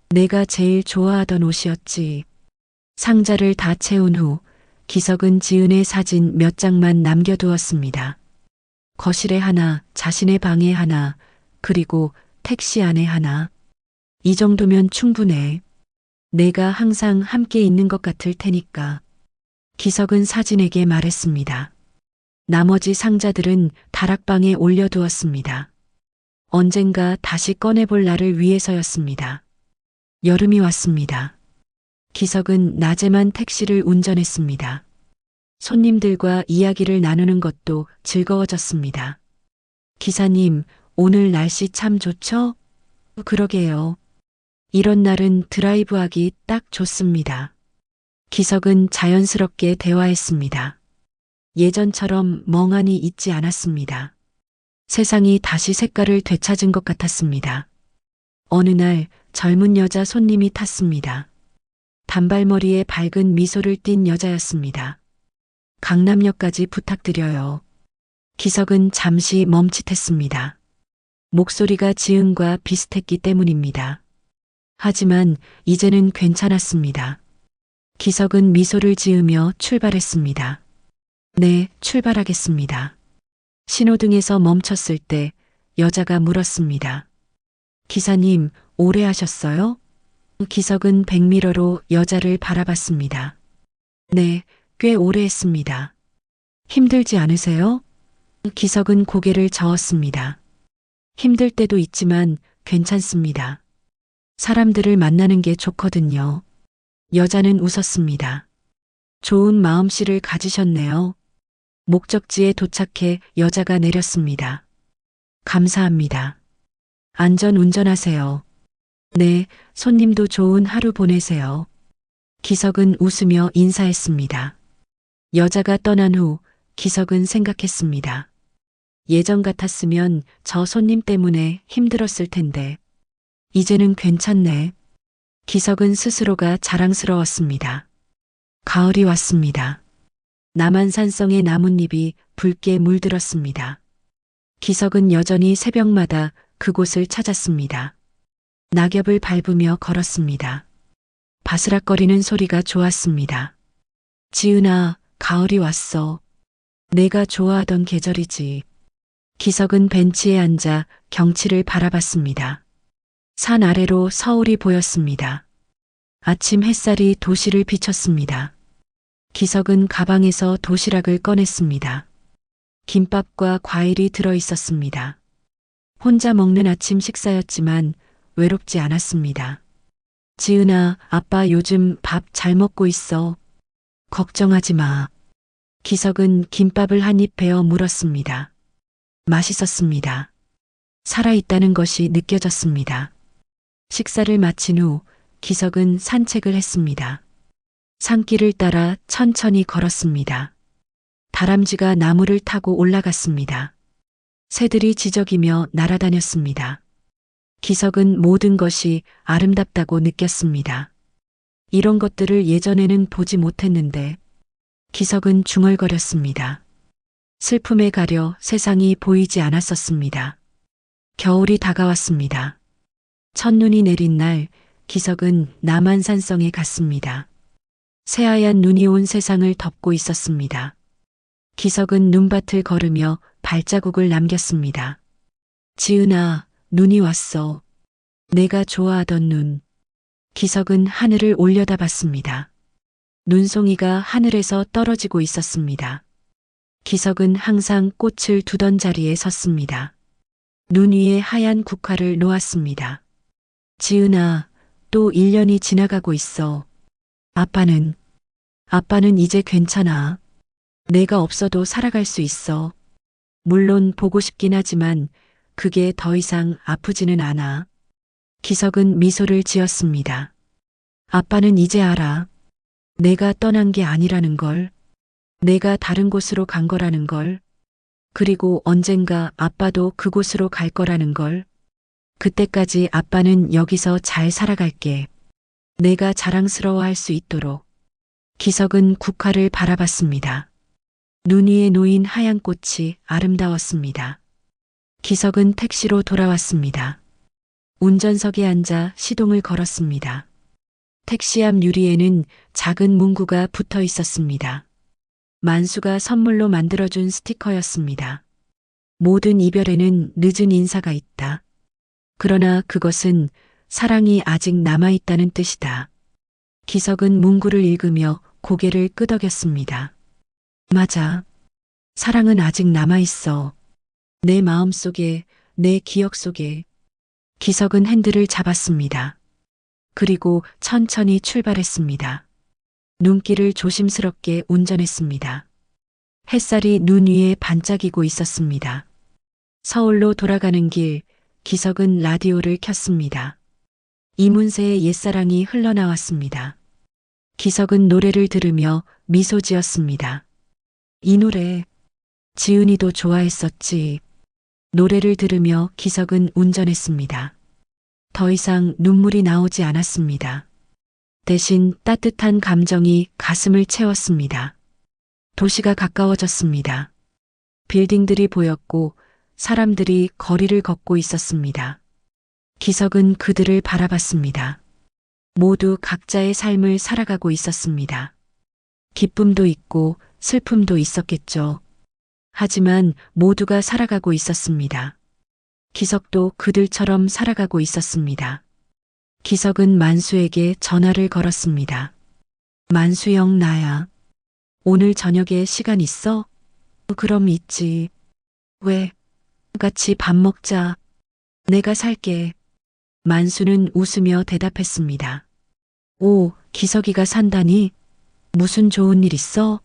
내가 제일 좋아하던 옷이었지. 상자를 다 채운 후 기석은 지은의 사진 몇 장만 남겨두었습니다. 거실에 하나, 자신의 방에 하나, 그리고 택시 안에 하나. 이 정도면 충분해. 내가 항상 함께 있는 것 같을 테니까. 기석은 사진에게 말했습니다. 나머지 상자들은 다락방에 올려두었습니다. 언젠가 다시 꺼내볼 날을 위해서였습니다. 여름이 왔습니다. 기석은 낮에만 택시를 운전했습니다. 손님들과 이야기를 나누는 것도 즐거워졌습니다. 기사님, 오늘 날씨 참 좋죠? 그러게요. 이런 날은 드라이브하기 딱 좋습니다. 기석은 자연스럽게 대화했습니다. 예전처럼 멍하니 있지 않았습니다. 세상이 다시 색깔을 되찾은 것 같았습니다. 어느 날 젊은 여자 손님이 탔습니다. 단발머리에 밝은 미소를 띤 여자였습니다. 강남역까지 부탁드려요. 기석은 잠시 멈칫했습니다. 목소리가 지은과 비슷했기 때문입니다. 하지만 이제는 괜찮았습니다. 기석은 미소를 지으며 출발했습니다. 네, 출발하겠습니다. 신호등에서 멈췄을 때 여자가 물었습니다. 기사님, 오래 하셨어요? 기석은 백미러로 여자를 바라봤습니다. 네, 꽤 오래 했습니다. 힘들지 않으세요? 기석은 고개를 저었습니다. 힘들 때도 있지만 괜찮습니다. 사람들을 만나는 게 좋거든요. 여자는 웃었습니다. 좋은 마음씨를 가지셨네요. 목적지에 도착해 여자가 내렸습니다. 감사합니다. 안전 운전하세요. 네, 손님도 좋은 하루 보내세요. 기석은 웃으며 인사했습니다. 여자가 떠난 후 기석은 생각했습니다. 예전 같았으면 저 손님 때문에 힘들었을 텐데 이제는 괜찮네. 기석은 스스로가 자랑스러웠습니다. 가을이 왔습니다. 남한산성의 나뭇잎이 붉게 물들었습니다. 기석은 여전히 새벽마다 그곳을 찾았습니다. 낙엽을 밟으며 걸었습니다. 바스락거리는 소리가 좋았습니다. 지은아, 가을이 왔어. 내가 좋아하던 계절이지. 기석은 벤치에 앉아 경치를 바라봤습니다. 산 아래로 서울이 보였습니다. 아침 햇살이 도시를 비쳤습니다. 기석은 가방에서 도시락을 꺼냈습니다. 김밥과 과일이 들어 있었습니다. 혼자 먹는 아침 식사였지만 외롭지 않았습니다. 지은아, 아빠 요즘 밥 잘 먹고 있어. 걱정하지 마. 기석은 김밥을 한 입 베어 물었습니다. 맛있었습니다. 살아있다는 것이 느껴졌습니다. 식사를 마친 후 기석은 산책을 했습니다. 산길을 따라 천천히 걸었습니다. 다람쥐가 나무를 타고 올라갔습니다. 새들이 지저귀며 날아다녔습니다. 기석은 모든 것이 아름답다고 느꼈습니다. 이런 것들을 예전에는 보지 못했는데 기석은 중얼거렸습니다. 슬픔에 가려 세상이 보이지 않았었습니다. 겨울이 다가왔습니다. 첫눈이 내린 날 기석은 남한산성에 갔습니다. 새하얀 눈이 온 세상을 덮고 있었습니다. 기석은 눈밭을 걸으며 발자국을 남겼습니다. 지은아, 눈이 왔어. 내가 좋아하던 눈. 기석은 하늘을 올려다봤습니다. 눈송이가 하늘에서 떨어지고 있었습니다. 기석은 항상 꽃을 두던 자리에 섰습니다. 눈 위에 하얀 국화를 놓았습니다. 지은아, 또 1년이 지나가고 있어. 아빠는 이제 괜찮아. 내가 없어도 살아갈 수 있어. 물론 보고 싶긴 하지만 그게 더 이상 아프지는 않아. 기석은 미소를 지었습니다. 아빠는 이제 알아. 내가 떠난 게 아니라는 걸. 내가 다른 곳으로 간 거라는 걸. 그리고 언젠가 아빠도 그곳으로 갈 거라는 걸. 그때까지 아빠는 여기서 잘 살아갈게. 내가 자랑스러워할 수 있도록. 기석은 국화를 바라봤습니다. 눈 위에 놓인 하얀 꽃이 아름다웠습니다. 기석은 택시로 돌아왔습니다. 운전석에 앉아 시동을 걸었습니다. 택시 앞 유리에는 작은 문구가 붙어 있었습니다. 만수가 선물로 만들어준 스티커였습니다. 모든 이별에는 늦은 인사가 있다. 그러나 그것은 사랑이 아직 남아있다는 뜻이다. 기석은 문구를 읽으며 고개를 끄덕였습니다. 맞아. 사랑은 아직 남아있어. 내 마음 속에, 내 기억 속에. 기석은 핸들을 잡았습니다. 그리고 천천히 출발했습니다. 눈길을 조심스럽게 운전했습니다. 햇살이 눈 위에 반짝이고 있었습니다. 서울로 돌아가는 길, 기석은 라디오를 켰습니다. 이문세의 옛사랑이 흘러나왔습니다. 기석은 노래를 들으며 미소 지었습니다. 이 노래, 지은이도 좋아했었지. 노래를 들으며 기석은 운전했습니다. 더 이상 눈물이 나오지 않았습니다. 대신 따뜻한 감정이 가슴을 채웠습니다. 도시가 가까워졌습니다. 빌딩들이 보였고 사람들이 거리를 걷고 있었습니다. 기석은 그들을 바라봤습니다. 모두 각자의 삶을 살아가고 있었습니다. 기쁨도 있고 슬픔도 있었겠죠. 하지만 모두가 살아가고 있었습니다. 기석도 그들처럼 살아가고 있었습니다. 기석은 만수에게 전화를 걸었습니다. 만수형, 나야. 오늘 저녁에 시간 있어? 그럼 있지. 왜? 같이 밥 먹자. 내가 살게. 만수는 웃으며 대답했습니다. 오, 기석이가 산다니? 무슨 좋은 일 있어?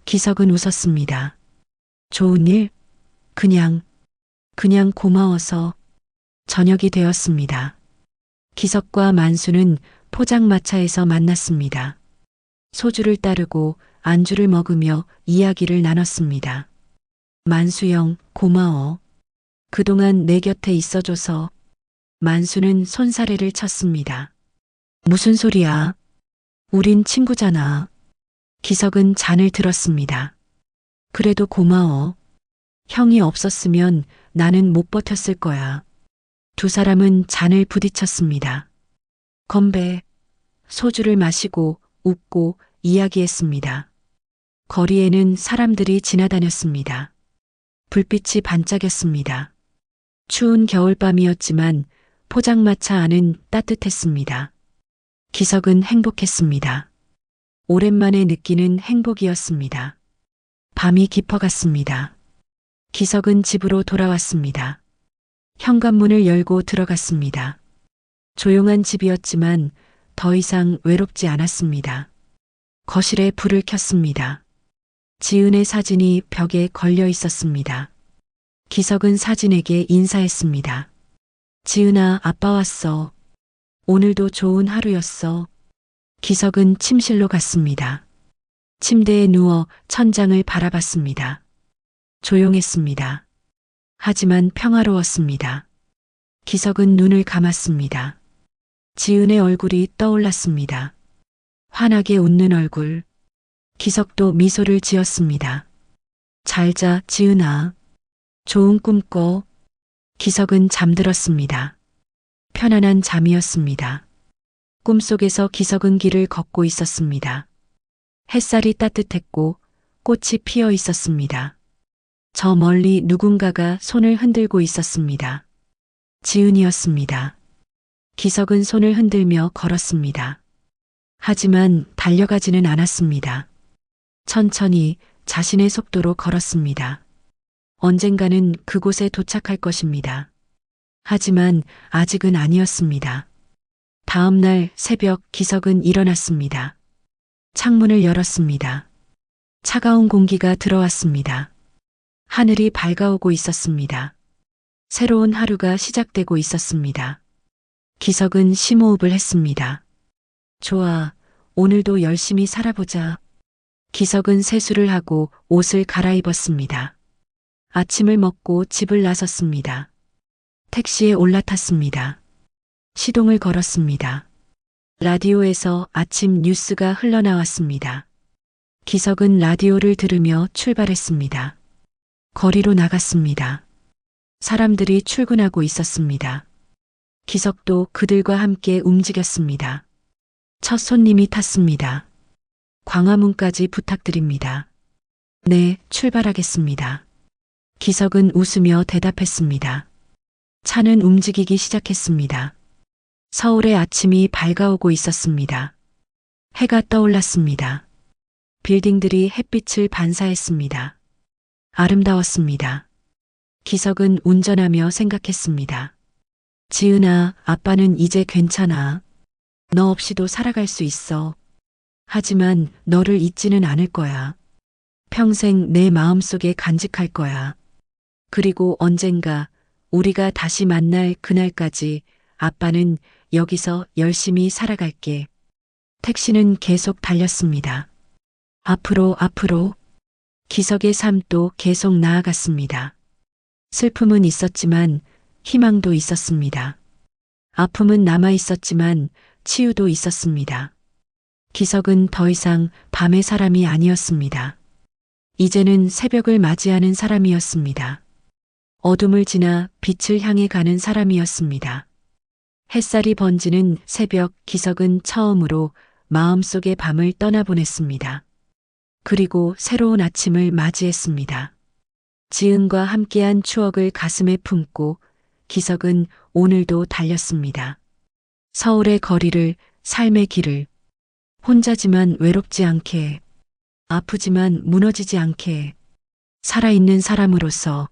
기석은 웃었습니다. 좋은 일? 그냥 고마워서. 저녁이 되었습니다. 기석과 만수는 포장마차에서 만났습니다. 소주를 따르고 안주를 먹으며 이야기를 나눴습니다. 만수형, 고마워. 그동안 내 곁에 있어줘서. 만수는 손사래를 쳤습니다. 무슨 소리야? 우린 친구잖아. 기석은 잔을 들었습니다. 그래도 고마워. 형이 없었으면 나는 못 버텼을 거야. 두 사람은 잔을 부딪혔습니다. 건배. 소주를 마시고 웃고 이야기했습니다. 거리에는 사람들이 지나다녔습니다. 불빛이 반짝였습니다. 추운 겨울밤이었지만 포장마차 안은 따뜻했습니다. 기석은 행복했습니다. 오랜만에 느끼는 행복이었습니다. 밤이 깊어갔습니다. 기석은 집으로 돌아왔습니다. 현관문을 열고 들어갔습니다. 조용한 집이었지만 더 이상 외롭지 않았습니다. 거실에 불을 켰습니다. 지은의 사진이 벽에 걸려 있었습니다. 기석은 사진에게 기석은 침실로 갔습니다. 침대에 누워 천장을 바라봤습니다. 조용했습니다. 하지만 평화로웠습니다. 기석은 눈을 감았습니다. 지은의 얼굴이 떠올랐습니다. 환하게 웃는 얼굴. 기석도 미소를 지었습니다. 잘 자, 지은아. 좋은 꿈 꿔. 기석은 잠들었습니다. 편안한 잠이었습니다. 꿈속에서 기석은 길을 걷고 있었습니다. 햇살이 따뜻했고 꽃이 피어 있었습니다. 저 멀리 누군가가 손을 흔들고 있었습니다. 지은이었습니다. 기석은 손을 흔들며 걸었습니다. 하지만 달려가지는 않았습니다. 천천히 자신의 속도로 걸었습니다. 언젠가는 그곳에 도착할 것입니다. 하지만 아직은 아니었습니다. 다음 날 새벽 기석은 일어났습니다. 창문을 열었습니다. 차가운 공기가 들어왔습니다. 하늘이 밝아오고 있었습니다. 새로운 하루가 시작되고 있었습니다. 기석은 심호흡을 했습니다. 좋아, 오늘도 열심히 살아보자. 기석은 세수를 하고 옷을 갈아입었습니다. 아침을 먹고 집을 나섰습니다. 택시에 올라탔습니다. 시동을 걸었습니다. 라디오에서 아침 뉴스가 흘러나왔습니다. 기석은 라디오를 들으며 출발했습니다. 거리로 나갔습니다. 사람들이 출근하고 있었습니다. 기석도 그들과 함께 움직였습니다. 첫 손님이 탔습니다. 광화문까지 부탁드립니다. 네, 출발하겠습니다. 기석은 웃으며 대답했습니다. 차는 움직이기 시작했습니다. 서울의 아침이 밝아오고 있었습니다. 해가 떠올랐습니다. 빌딩들이 햇빛을 반사했습니다. 아름다웠습니다. 기석은 운전하며 생각했습니다. 지은아, 아빠는 이제 괜찮아. 너 없이도 살아갈 수 있어. 하지만 너를 잊지는 않을 거야. 평생 내 마음속에 간직할 거야. 그리고 언젠가 우리가 다시 만날 그날까지 아빠는 여기서 열심히 살아갈게. 택시는 계속 달렸습니다. 앞으로, 앞으로. 기석의 삶도 계속 나아갔습니다. 슬픔은 있었지만 희망도 있었습니다. 아픔은 남아 있었지만 치유도 있었습니다. 기석은 더 이상 밤의 사람이 아니었습니다. 이제는 새벽을 맞이하는 사람이었습니다. 어둠을 지나 빛을 향해 가는 사람이었습니다. 햇살이 번지는 새벽 기석은 처음으로 마음속의 밤을 떠나보냈습니다. 그리고 새로운 아침을 맞이했습니다. 지은과 함께한 추억을 가슴에 품고 기석은 오늘도 달렸습니다. 서울의 거리를, 삶의 길을, 혼자지만 외롭지 않게, 아프지만 무너지지 않게, 살아있는 사람으로서